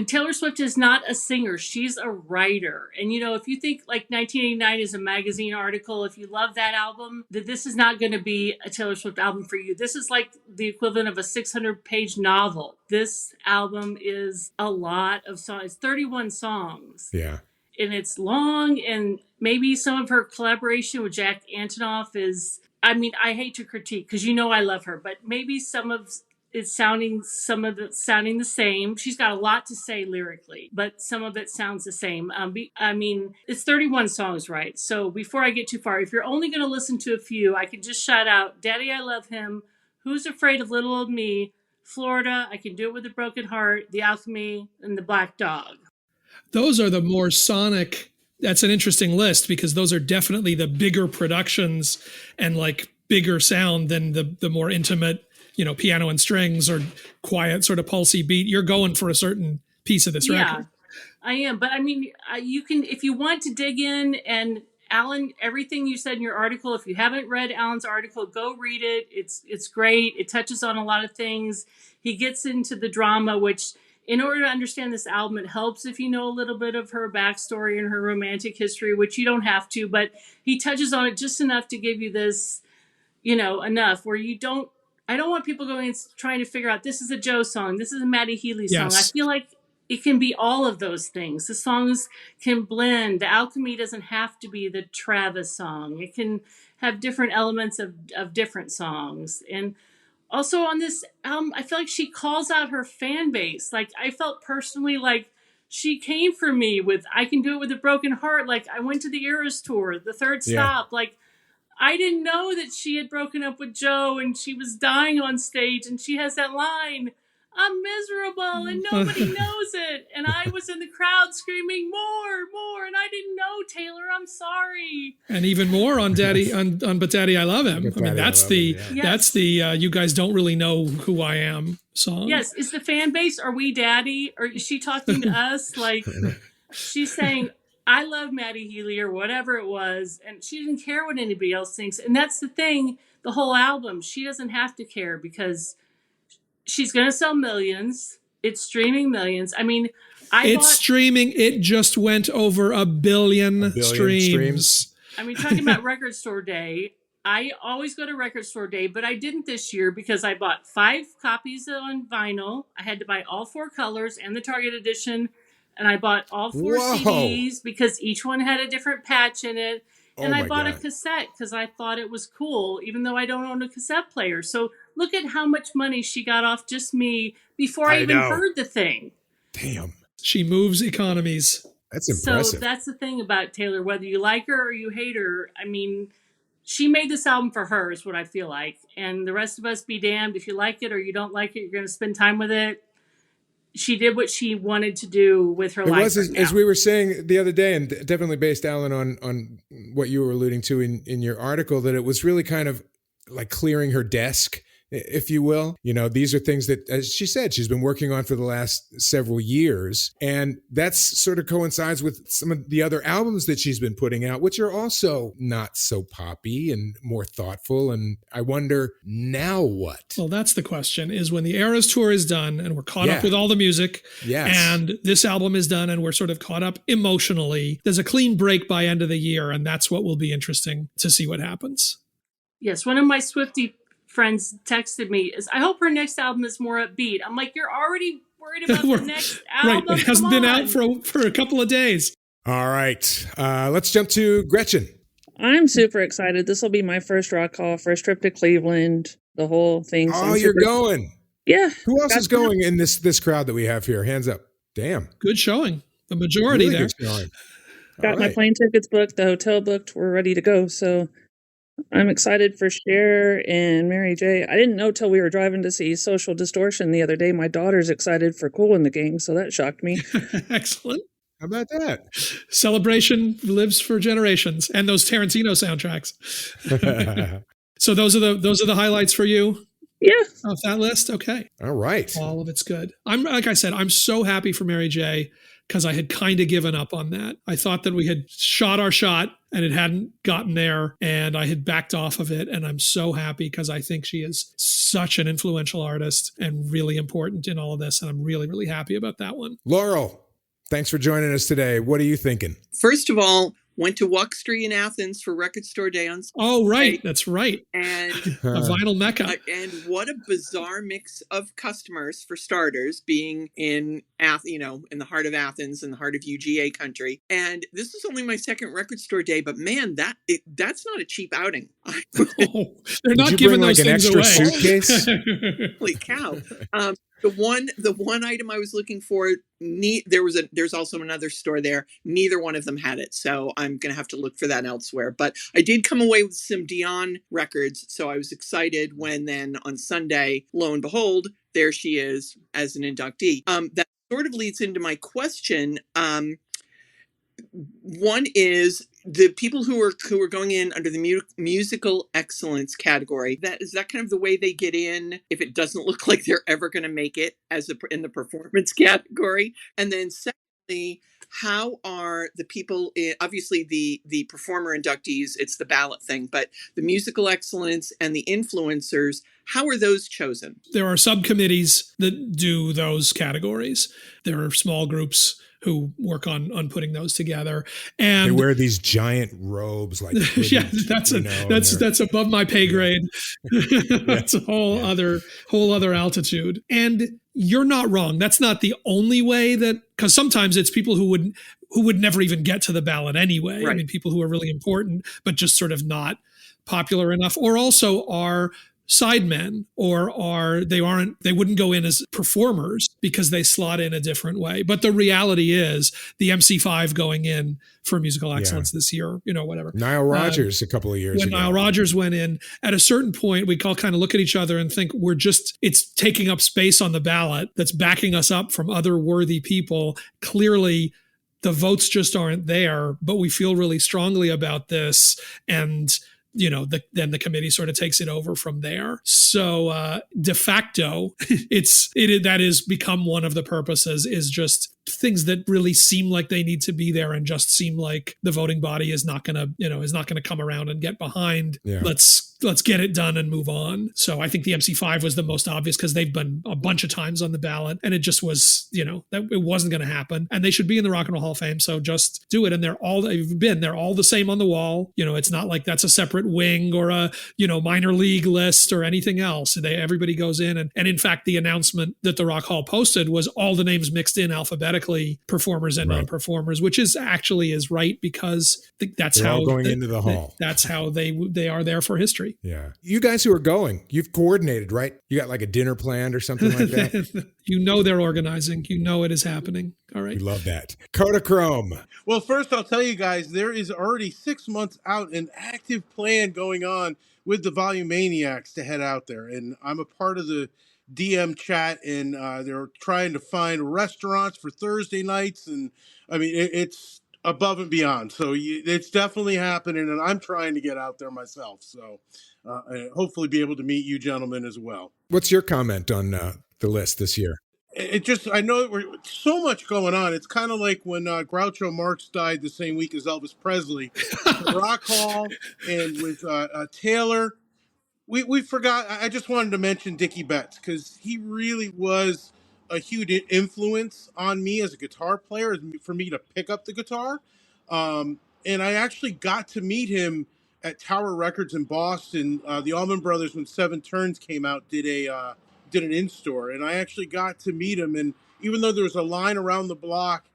Taylor Swift is not a singer. She's a writer. And, if you think like 1989 is a magazine article, if you love that album, that this is not going to be a Taylor Swift album for you. This is like the equivalent of a 600-page novel. This album is a lot of songs. It's 31 songs. Yeah. And it's long, and maybe some of her collaboration with Jack Antonoff is, I hate to critique because I love her, but maybe some of it sounding the same. She's got a lot to say lyrically, but some of it sounds the same. It's 31 songs, right? So before I get too far, if you're only going to listen to a few, I can just shout out Daddy I Love Him, Who's Afraid of Little Old Me, Florida, I Can Do It With a Broken Heart, The Alchemy, and The Black Dog. Those are the more sonic. That's an interesting list because those are definitely the bigger productions and like bigger sound than the more intimate, piano and strings or quiet sort of pulsy beat. You're going for a certain piece of this record. I am. But I mean, you can, if you want to dig in, and Alan, everything you said in your article, if you haven't read Alan's article, go read it. It's great. It touches on a lot of things. He gets into the drama, which in order to understand this album, it helps if you know a little bit of her backstory and her romantic history, which you don't have to, but he touches on it just enough to give you this, enough where I don't want people going and trying to figure out, this is a Joe song, this is a Maddie Healy song. I feel like it can be all of those things. The songs can blend. The Alchemy doesn't have to be the Travis song. It can have different elements of different songs. And also on this album, I feel like she calls out her fan base. Like, I felt personally like she came for me with I Can Do It With a Broken Heart. Like, I went to the Eras tour, the third stop. Like, I didn't know that she had broken up with Joe and she was dying on stage, and she has that line, I'm miserable and nobody knows it. And I was in the crowd screaming more. And I didn't know, Taylor, I'm sorry. And even more on But Daddy, I Love Him. I mean, that's the You Guys Don't Really Know Who I Am song. Yes. Is the fan base, are we daddy? Or is she talking to us? Like, she's saying, I love Maddie Healy or whatever it was. And she didn't care what anybody else thinks. And that's the thing, the whole album, she doesn't have to care because she's going to sell millions. It's streaming millions. I mean, streaming. It just went over a billion streams. I mean, talking about Record Store Day, I always go to Record Store Day, but I didn't this year because I bought 5 copies on vinyl. I had to buy all 4 colors and the Target edition. And I bought all 4 CDs because each one had a different patch in it. And I bought a cassette because I thought it was cool, even though I don't own a cassette player. So look at how much money she got off just me before I even heard the thing. Damn. She moves economies. That's impressive. So that's the thing about Taylor, whether you like her or you hate her. I mean, she made this album for her is what I feel like. And the rest of us be damned. If you like it or you don't like it, you're going to spend time with it. She did what she wanted to do with her life. It was, as we were saying the other day, and definitely based, Alan, on what you were alluding to in your article, that it was really kind of like clearing her desk, if you will. These are things that, as she said, she's been working on for the last several years. And that's sort of coincides with some of the other albums that she's been putting out, which are also not so poppy and more thoughtful. And I wonder, now what? Well, that's the question, is when the Eras tour is done and we're caught up with all the music, and this album is done and we're sort of caught up emotionally, there's a clean break by end of the year. And that's what will be interesting to see what happens. Yes, one of my Swiftie friends texted me, I hope her next album is more upbeat. I'm like, you're already worried about the next album. Right, it hasn't been out for a couple of days. All right, let's jump to Gretchen. I'm super excited. This will be my first rock hall, first trip to Cleveland, the whole thing. So you're going? Yeah. Who else is going in this crowd that we have here? Hands up. Damn. Good showing. The majority really there. Got my plane tickets booked, the hotel booked. We're ready to go. So I'm excited for Cher and Mary J. I didn't know till we were driving to see Social Distortion the other day. My daughter's excited for Kool and the Gang, so that shocked me. Excellent. How about that? Celebration lives for generations, and those Tarantino soundtracks. So those are the highlights for you. Yeah. Off that list. Okay. All right. All of it's good. Like I said, I'm so happy for Mary J, because I had kind of given up on that. I thought that we had shot our shot and it hadn't gotten there, and I had backed off of it. And I'm so happy because I think she is such an influential artist and really important in all of this. And I'm really, really happy about that one. Laurel, thanks for joining us today. What are you thinking? First of all, went to Walk Street in Athens for Record Store Day on Sunday. Oh, right. That's right. And a vinyl mecca. And what a bizarre mix of customers, for starters, being in in the heart of Athens, in the heart of UGA country. And this is only my second Record Store Day, but man, that's not a cheap outing. They're not giving those an things extra away. Suitcase? Holy cow. The one item I was looking for, there's also another store there. Neither one of them had it, so I'm gonna have to look for that elsewhere. But I did come away with some Dion records, so I was excited when then on Sunday, lo and behold, there she is as an inductee. That sort of leads into my question. One is, the people who are going in under the musical excellence category, is that kind of the way they get in if it doesn't look like they're ever going to make it in the performance category? And then secondly, how are the people obviously the performer inductees, it's the ballot thing, but the musical excellence and the influencers, how are those chosen? There are subcommittees that do those categories. There are small groups who work on putting those together, and they wear these giant robes, like hoodies, yeah, that's above my pay grade. That's a whole other altitude. And you're not wrong. That's not the only way because sometimes it's people who would never even get to the ballot anyway. Right. I mean, people who are really important but just sort of not popular enough, or also are sidemen, or they wouldn't go in as performers because they slot in a different way. But the reality is the MC5 going in for musical excellence this year, whatever. Nile Rodgers a couple of years ago. When Nile Rodgers went in, at a certain point, we all kind of look at each other and think it's taking up space on the ballot that's backing us up from other worthy people. Clearly, the votes just aren't there, but we feel really strongly about this, and then the committee sort of takes it over from there. So de facto, that is become one of the purposes, is just things that really seem like they need to be there and just seem like the voting body is not going to come around and get behind. Yeah. Let's get it done and move on. So I think the MC5 was the most obvious because they've been a bunch of times on the ballot, and it just was, that it wasn't going to happen, and they should be in the Rock and Roll Hall of Fame. So just do it. And they're all the same on the wall. It's not like that's a separate wing or a, minor league list or anything else. Everybody goes in. And in fact, the announcement that the Rock Hall posted was all the names mixed in alphabetically, performers and non-performers, which is right, because that's they're how all going into the hall. That's how they are there for history. Yeah. You guys who are going, you've coordinated, right? You got like a dinner planned or something like that? They're organizing. It is happening. All right. We love that. Kodachrome. Well, first I'll tell you guys, there is already 6 months out an active plan going on with the Volumaniacs to head out there. And I'm a part of the DM chat, and they're trying to find restaurants for Thursday nights. And I mean, it's above and beyond. So it's definitely happening, and I'm trying to get out there myself. So hopefully be able to meet you gentlemen as well. What's your comment on the list this year? I know we're so much going on. It's kind of like when Groucho Marx died the same week as Elvis Presley. Rock Hall and with Taylor. We forgot. I just wanted to mention Dickie Betts because he really was a huge influence on me as a guitar player, for me to pick up the guitar. And I actually got to meet him at Tower Records in Boston. The Allman Brothers, when Seven Turns came out, did an in-store, and I actually got to meet him. And even though there was a line around the block,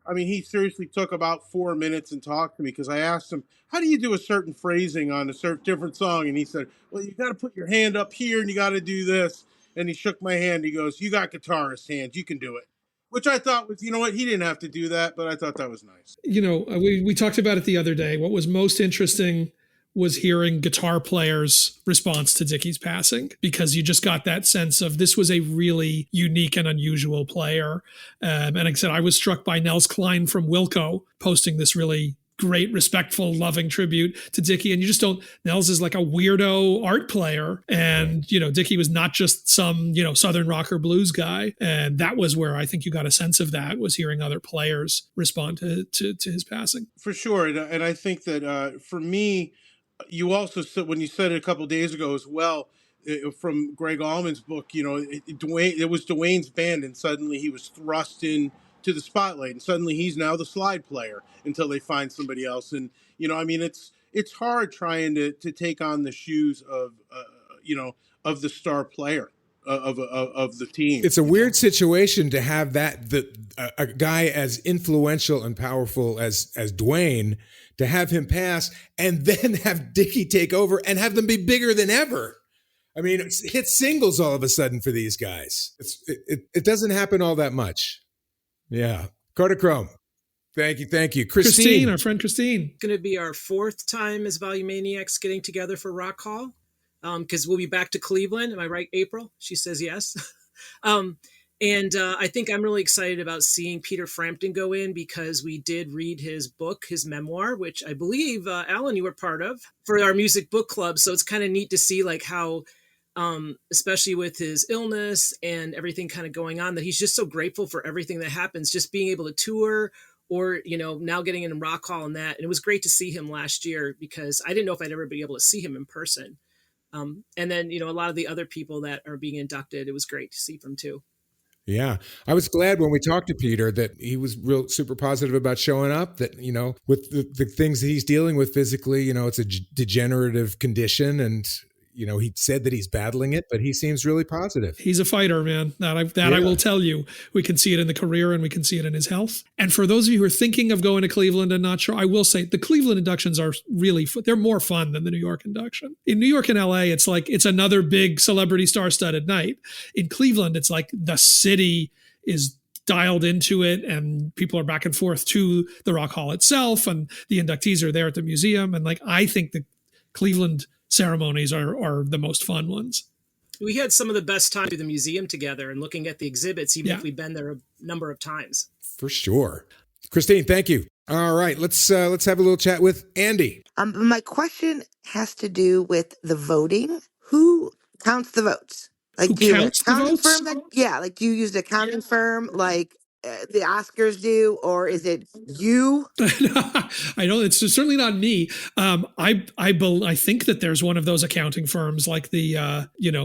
I mean, he seriously took about 4 minutes and talked to me, because I asked him, how do you do a certain phrasing on a certain different song? And he said, well, you got to put your hand up here and you got to do this. And he shook my hand. He goes, you got guitarist hands. You can do it. Which I thought was, he didn't have to do that, but I thought that was nice. We talked about it the other day. What was most interesting was hearing guitar players' response to Dickie's passing, because you just got that sense of this was a really unique and unusual player. And like I said, I was struck by Nels Klein from Wilco posting this really great, respectful, loving tribute to Dickie. And you just don't, Nels is like a weirdo art player. And, Dickie was not just some, Southern rock or blues guy. And that was where I think you got a sense of that, was hearing other players respond to his passing. For sure. And I think that for me, you also said, when you said it a couple of days ago as well, from Greg Allman's book, it was Dwayne's band, and suddenly he was thrust in to the spotlight, and suddenly he's now the slide player until they find somebody else. And it's hard trying to take on the shoes of the star player of the team. It's a weird situation to have a guy as influential and powerful as Dwayne, to have him pass and then have Dickie take over and have them be bigger than ever. I mean, hit singles all of a sudden for these guys. It doesn't happen all that much. Yeah. Kodachrome. Thank you. Christine, our friend Christine. It's going to be our 4th time as Volumaniacs getting together for Rock Hall, because we'll be back to Cleveland. Am I right, April? She says yes. And I think I'm really excited about seeing Peter Frampton go in because we did read his book, his memoir, which I believe, Alan, you were part of for our music book club. So it's kind of neat to see like how, especially with his illness and everything kind of going on, that he's just so grateful for everything that happens, just being able to tour or, now getting in Rock Hall and that. And it was great to see him last year because I didn't know if I'd ever be able to see him in person. And then, a lot of the other people that are being inducted, it was great to see them too. Yeah. I was glad when we talked to Peter that he was real super positive about showing up, that, with the things that he's dealing with physically, it's a degenerative condition. And, he said that he's battling it, but he seems really positive. He's a fighter, man. That I will tell you. We can see it in the career and we can see it in his health. And for those of you who are thinking of going to Cleveland and not sure, I will say the Cleveland inductions are really, they're more fun than the New York induction. In New York and LA, it's like, it's another big celebrity star-studded night. In Cleveland, it's like the city is dialed into it and people are back and forth to the Rock Hall itself and the inductees are there at the museum. And like, I think the Cleveland ceremonies are the most fun ones. We had some of the best time through the museum together and looking at the exhibits, even if we've been there a number of times. For sure. Christine, thank you. All right, let's have a little chat with Andy. My question has to do with the voting. Who counts the votes? Like, Who do you have an counts the accounting votes? firm? Like, do you use an accounting firm like the Oscars do, or is it you? I know it's certainly not me. I think that there's one of those accounting firms like the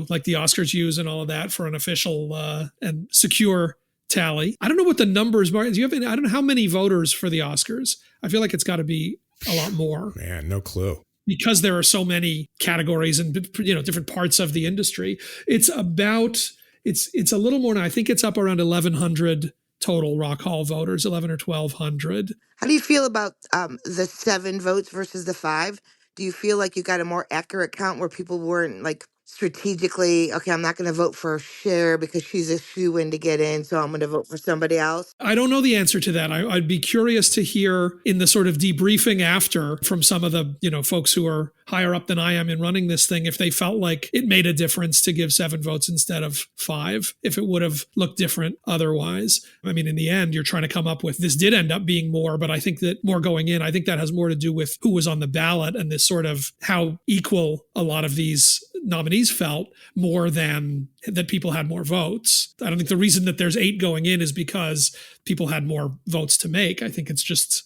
like the Oscars use and all of that for an official and secure tally. I don't know what the numbers are. Do you have? I don't know how many voters for the Oscars. I feel like it's got to be a lot more. Man, no clue. Because there are so many categories and different parts of the industry. It's about it's a little more now. I think it's up around 1,100 total Rock Hall voters, 11 or 1,200. How do you feel about the 7 votes versus the 5? Do you feel like you got a more accurate count where people weren't like strategically, okay, I'm not going to vote for Cher because she's a shoo-in to get in, so I'm going to vote for somebody else? I don't know the answer to that. I'd be curious to hear in the sort of debriefing after from some of the, folks who are higher up than I am in running this thing, if they felt like it made a difference to give 7 votes instead of 5, if it would have looked different otherwise. I mean, in the end, you're trying to come up with, this did end up being more, but I think that more going in, I think that has more to do with who was on the ballot and this sort of how equal a lot of these nominees felt more than that people had more votes. I don't think the reason that there's 8 going in is because people had more votes to make. I think it's just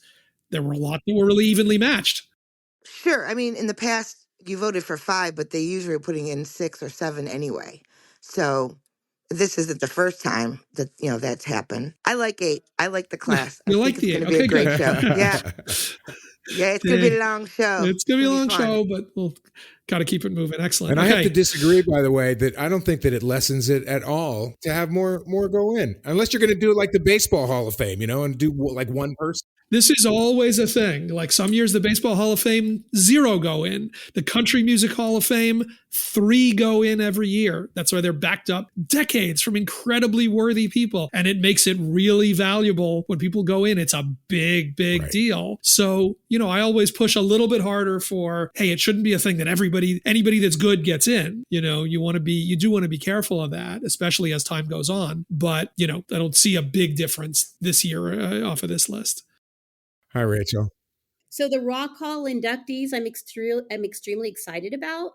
there were a lot that were really evenly matched. Sure. I mean, in the past, you voted for 5, but they usually are putting in 6 or 7 anyway. So this isn't the first time that, that's happened. I like 8. I like the class. You I like think the it's going to 8. be a great show. Yeah. Yeah, it's going to be a long show. It's going to be a long fun. show, but we'll got to keep it moving. Excellent. And I have to disagree, by the way, that I don't think that it lessens it at all to have more go in, unless you're going to do it like the Baseball Hall of Fame, and do like one person. This is always a thing. Like some years, the Baseball Hall of Fame, 0 go in. The Country Music Hall of Fame, 3 go in every year. That's why they're backed up decades from incredibly worthy people. And it makes it really valuable when people go in. It's a big deal. So, I always push a little bit harder for, hey, it shouldn't be a thing that anybody that's good gets in. You do want to be careful of that, especially as time goes on. But, I don't see a big difference this year off of this list. Hi, Rachel. So the Rock Hall inductees, I'm extremely excited about.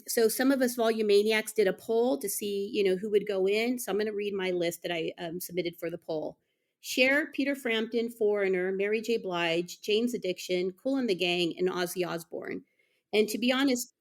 So some of us Volumaniacs did a poll to see, who would go in. So I'm going to read my list that I submitted for the poll. Cher, Peter Frampton, Foreigner, Mary J. Blige, Jane's Addiction, Kool and the Gang, and Ozzy Osbourne. And to be honest,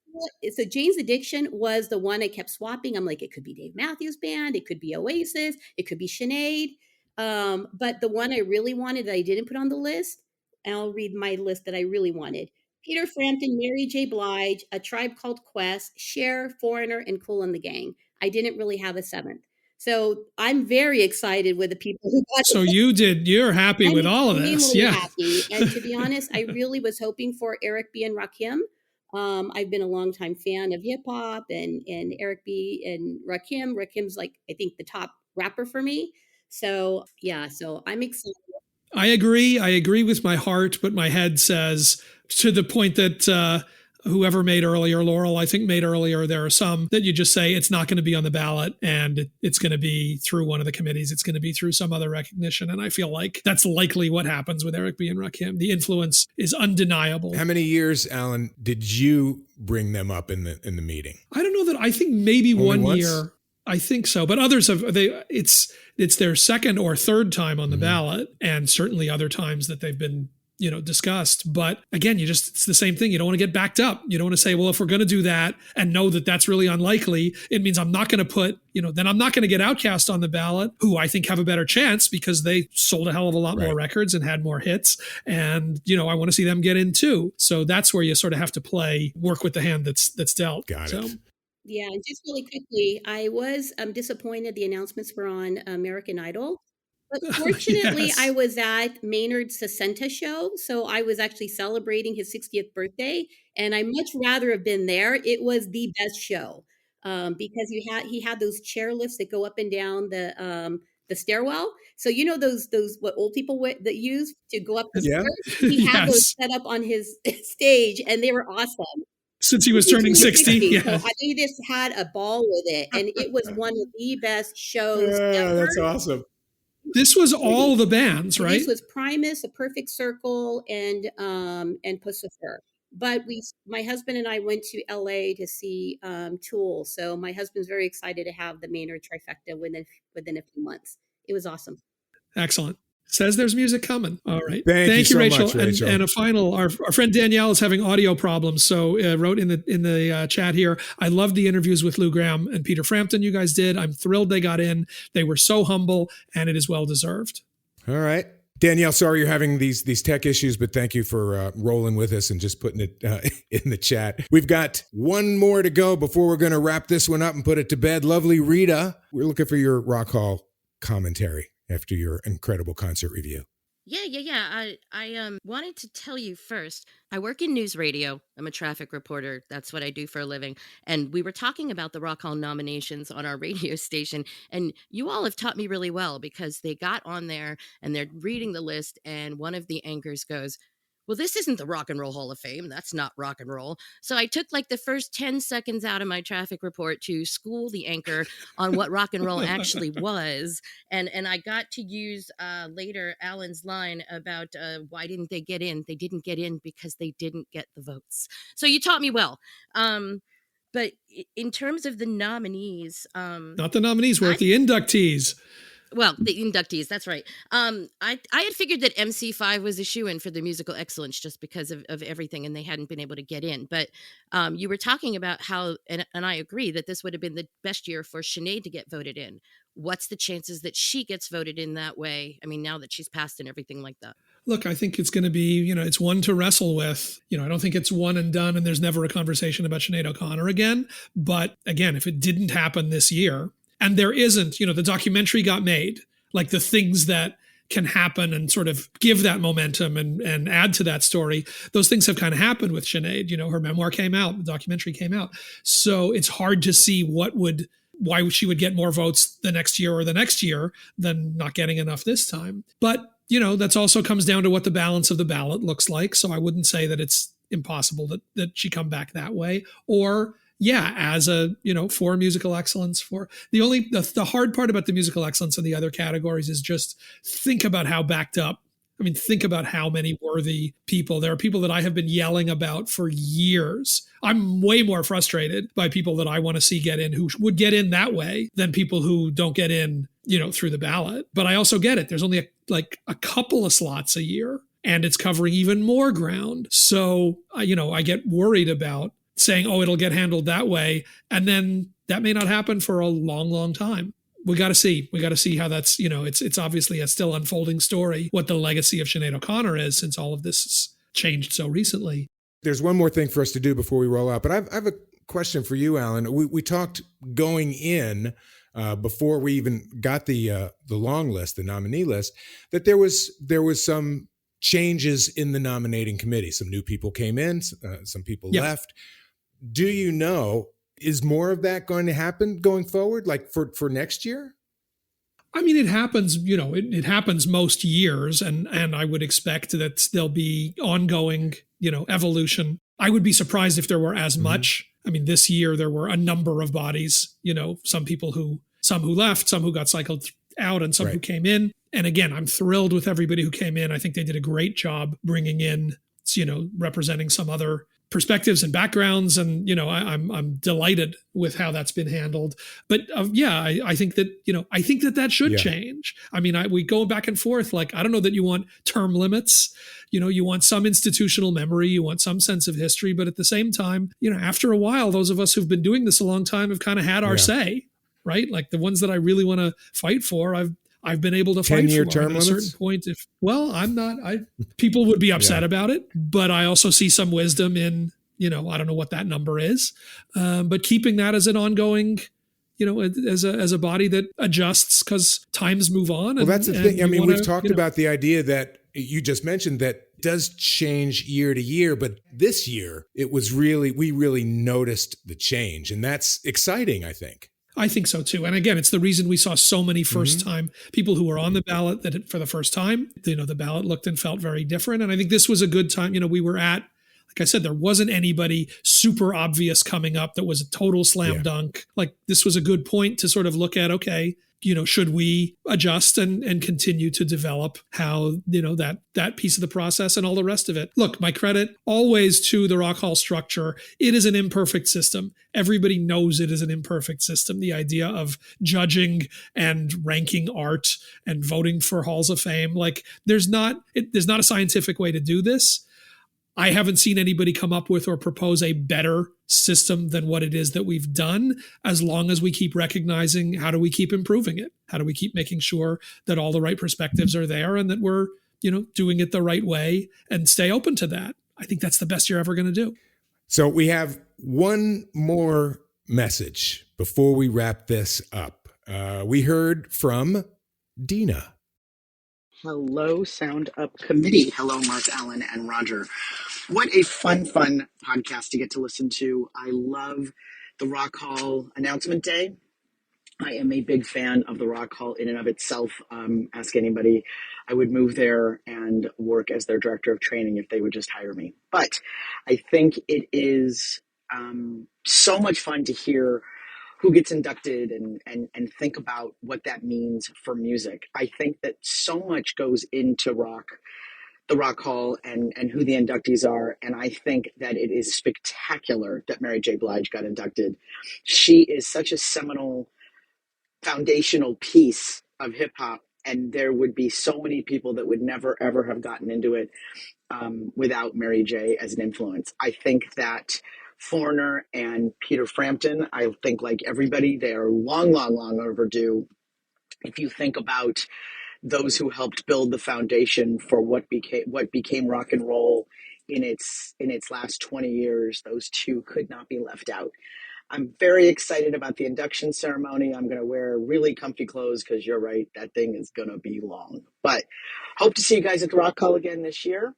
so Jane's Addiction was the one I kept swapping. I'm like, it could be Dave Matthews Band, it could be Oasis, it could be Sinead. But the one I really wanted that I didn't put on the list, and I'll read my list that I really wanted. Peter Frampton, Mary J. Blige, A Tribe Called Quest, Cher, Foreigner, and Kool and the Gang. I didn't really have a 7th. So I'm very excited with the people who got So you're happy with all of this. Yeah. Happy. And to be honest, I really was hoping for Eric B. and Rakim. I've been a longtime fan of hip hop and Eric B. and Rakim. Rakim's like, I think, the top rapper for me. So I'm excited. I agree with my heart, but my head says, to the point that whoever made earlier, Laurel, I think made earlier, there are some that you just say it's not going to be on the ballot and it's going to be through one of the committees. It's going to be through some other recognition. And I feel like that's likely what happens with Eric B. and Rakim. The influence is undeniable. How many years, Alan, did you bring them up in the meeting? I don't know that. I think maybe Only one once? year. I think so, but others have it's their second or third time on the ballot, and certainly other times that they've been discussed. But again, it's the same thing. You don't want to get backed up. You don't want to say, well, if we're going to do that and know that that's really unlikely, it means I'm not going to put, then I'm not going to get Outkast on the ballot, who I think have a better chance because they sold a hell of a lot more records and had more hits. And, I want to see them get in too. So that's where you sort of have to work with the hand that's dealt. Got it. Yeah, and just really quickly, I was disappointed the announcements were on American Idol. But fortunately, Yes. I was at Maynard's Sacenta show, so I was actually celebrating his 60th birthday, and I much rather have been there. It was the best show because he had those chair lifts that go up and down the stairwell. So those what old people that use to go up the stairs. He had those set up on his stage, and they were awesome. Since he was turning 60. So I just had a ball with it, and it was one of the best shows ever. That's awesome. This was all the bands, right? This was Primus, A Perfect Circle, and Pussifer. But my husband and I went to LA to see Tool. So my husband's very excited to have the Maynard trifecta within a few months. It was awesome. Excellent. Says there's music coming. All right. Thank you so Rachel. much, Rachel. And a final, our friend Danielle is having audio problems. So wrote in the chat here, I loved the interviews with Lou Gramm and Peter Frampton you guys did. I'm thrilled they got in. They were so humble and it is well deserved. All right. Danielle, sorry you're having these tech issues, but thank you for rolling with us and just putting it in the chat. We've got one more to go before we're going to wrap this one up and put it to bed. Lovely Rita, we're looking for your Rock Hall commentary after your incredible concert review. Yeah. I wanted to tell you first, I work in news radio. I'm a traffic reporter. That's what I do for a living. And we were talking about the Rock Hall nominations on our radio station. And you all have taught me really well because they got on there and they're reading the list. And one of the anchors goes, well, this isn't the Rock and Roll Hall of Fame. That's not rock and roll. So I took the first 10 seconds out of my traffic report to school the anchor on what rock and roll actually was. And I got to use later Alan's line about why didn't they get in? They didn't get in because they didn't get the votes. So you taught me well. But in terms of the nominees... Not the nominees, we're at the inductees. Well, the inductees, that's right. I had figured that MC5 was a shoo-in for the musical excellence just because of everything, and they hadn't been able to get in. But you were talking about how, and I agree, that this would have been the best year for Sinead to get voted in. What's the chances that she gets voted in that way? I mean, now that she's passed and everything like that. Look, I think it's going to be, it's one to wrestle with. I don't think it's one and done and there's never a conversation about Sinead O'Connor again. But again, if it didn't happen this year, and there isn't, the documentary got made, the things that can happen and sort of give that momentum and add to that story. Those things have kind of happened with Sinead. Her memoir came out, the documentary came out. So it's hard to see why she would get more votes the next year or the next year than not getting enough this time. But, that's also comes down to what the balance of the ballot looks like. So I wouldn't say that it's impossible that she come back that way. Or as for musical excellence, the hard part about the musical excellence and the other categories is just think about how backed up. I mean, think about how many worthy people. There are people that I have been yelling about for years. I'm way more frustrated by people that I want to see get in who would get in that way than people who don't get in, through the ballot. But I also get it. There's only a couple of slots a year and it's covering even more ground. So, I get worried about saying, oh, it'll get handled that way. And then that may not happen for a long, long time. We got to see how that's, it's obviously a still unfolding story, what the legacy of Sinead O'Connor is since all of this has changed so recently. There's one more thing for us to do before we roll out, but I have a question for you, Alan. We talked going in before we even got the long list, the nominee list, that there was some changes in the nominating committee. Some new people came in, some people left. Do you know, is more of that going to happen going forward, for next year? I mean, it happens, it happens most years, and I would expect that there'll be ongoing, evolution. I would be surprised if there were as much. I mean, this year there were a number of bodies, some who left, some who got cycled out, and some who came in. And again, I'm thrilled with everybody who came in. I think they did a great job bringing in, representing some other perspectives and backgrounds. And, I'm delighted with how that's been handled. But I think that that should change. I mean, we go back and forth. Like, I don't know that you want term limits. You want some institutional memory, you want some sense of history. But at the same time, after a while, those of us who've been doing this a long time have kind of had our say, right? Like the ones that I really want to fight for, I've been able to fight for. 10-year term limits? At a certain point, I'm not. People would be upset about it, but I also see some wisdom in, I don't know what that number is, but keeping that as an ongoing, as a body that adjusts because times move on. Well, that's the thing. I mean, we've talked about the idea that you just mentioned that does change year to year, but this year we really noticed the change, and that's exciting, I think. I think so too. And again, it's the reason we saw so many first-time people who were on the ballot that for the first time, the ballot looked and felt very different. And I think this was a good time. We were at, like I said, there wasn't anybody super obvious coming up that was a total slam dunk. Like this was a good point to sort of look at, okay, should we adjust and continue to develop how, that piece of the process and all the rest of it. Look, my credit always to the Rock Hall structure. It is an imperfect system. Everybody knows it is an imperfect system. The idea of judging and ranking art and voting for halls of fame, like there's not a scientific way to do this. I haven't seen anybody come up with or propose a better system than what it is that we've done, as long as we keep recognizing how do we keep improving it? How do we keep making sure that all the right perspectives are there and that we're, doing it the right way and stay open to that? I think that's the best you're ever going to do. So we have one more message before we wrap this up. We heard from Dina. Hello, Sound Up Committee. Hello, Mark, Allen, and Roger. What a fun podcast to get to listen to. I love the Rock Hall announcement day. I am a big fan of the Rock Hall in and of itself. Ask anybody. I would move there and work as their director of training if they would just hire me. But I think it is so much fun to hear who gets inducted and think about what that means for music. I think that so much goes into the Rock Hall and who the inductees are. And I think that it is spectacular that Mary J. Blige got inducted. She is such a seminal, foundational piece of hip hop. And there would be so many people that would never, ever have gotten into it without Mary J. as an influence. I think that Foreigner and Peter Frampton, I think like everybody, they are long overdue. If you think about those who helped build the foundation for what became rock and roll in its last 20 years, those two could not be left out. I'm very excited about the induction ceremony. I'm going to wear really comfy clothes because you're right, that thing is going to be long. But hope to see you guys at the Rock Hall again this year.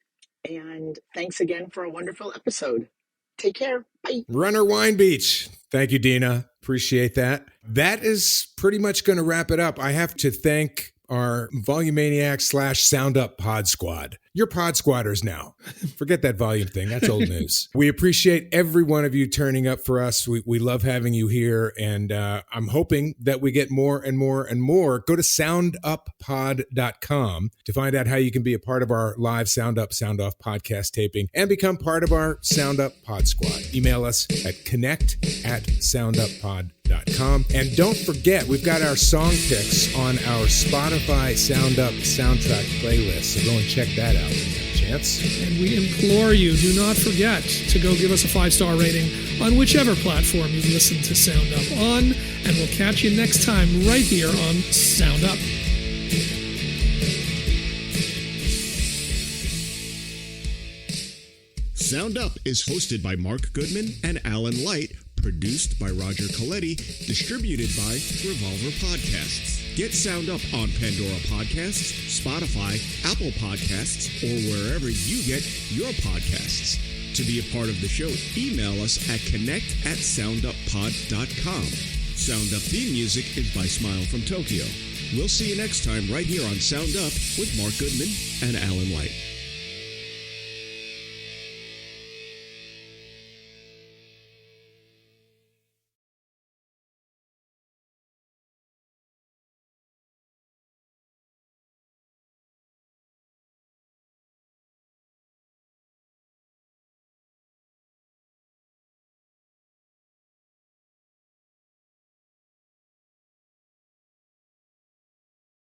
And thanks again for a wonderful episode. Take care. Bye. Runner Wine Beach. Thank you, Dina. Appreciate that. That is pretty much going to wrap it up. I have to thank our Volumaniac / Sound Up Pod Squad. You're pod squatters now. Forget that volume thing. That's old news. We appreciate every one of you turning up for us. We love having you here. And I'm hoping that we get more and more and more. Go to sounduppod.com to find out how you can be a part of our live Sound Up, Sound Off podcast taping and become part of our Sound Up Pod Squad. Email us at connect@sounduppod.com. And don't forget, we've got our song picks on our Spotify Sound Up soundtrack playlist. So go and check that out. Chance. And we implore you, do not forget to go give us a 5-star rating on whichever platform you've listened to Sound Up on, and we'll catch you next time right here on Sound Up. Sound Up is hosted by Mark Goodman and Alan Light, produced by Roger Coletti, distributed by Revolver Podcasts. Get Sound Up on Pandora Podcasts, Spotify, Apple Podcasts, or wherever you get your podcasts. To be a part of the show, email us at connect@sounduppod.com. Sound Up theme music is by Smile from Tokyo. We'll see you next time right here on Sound Up with Mark Goodman and Alan Light.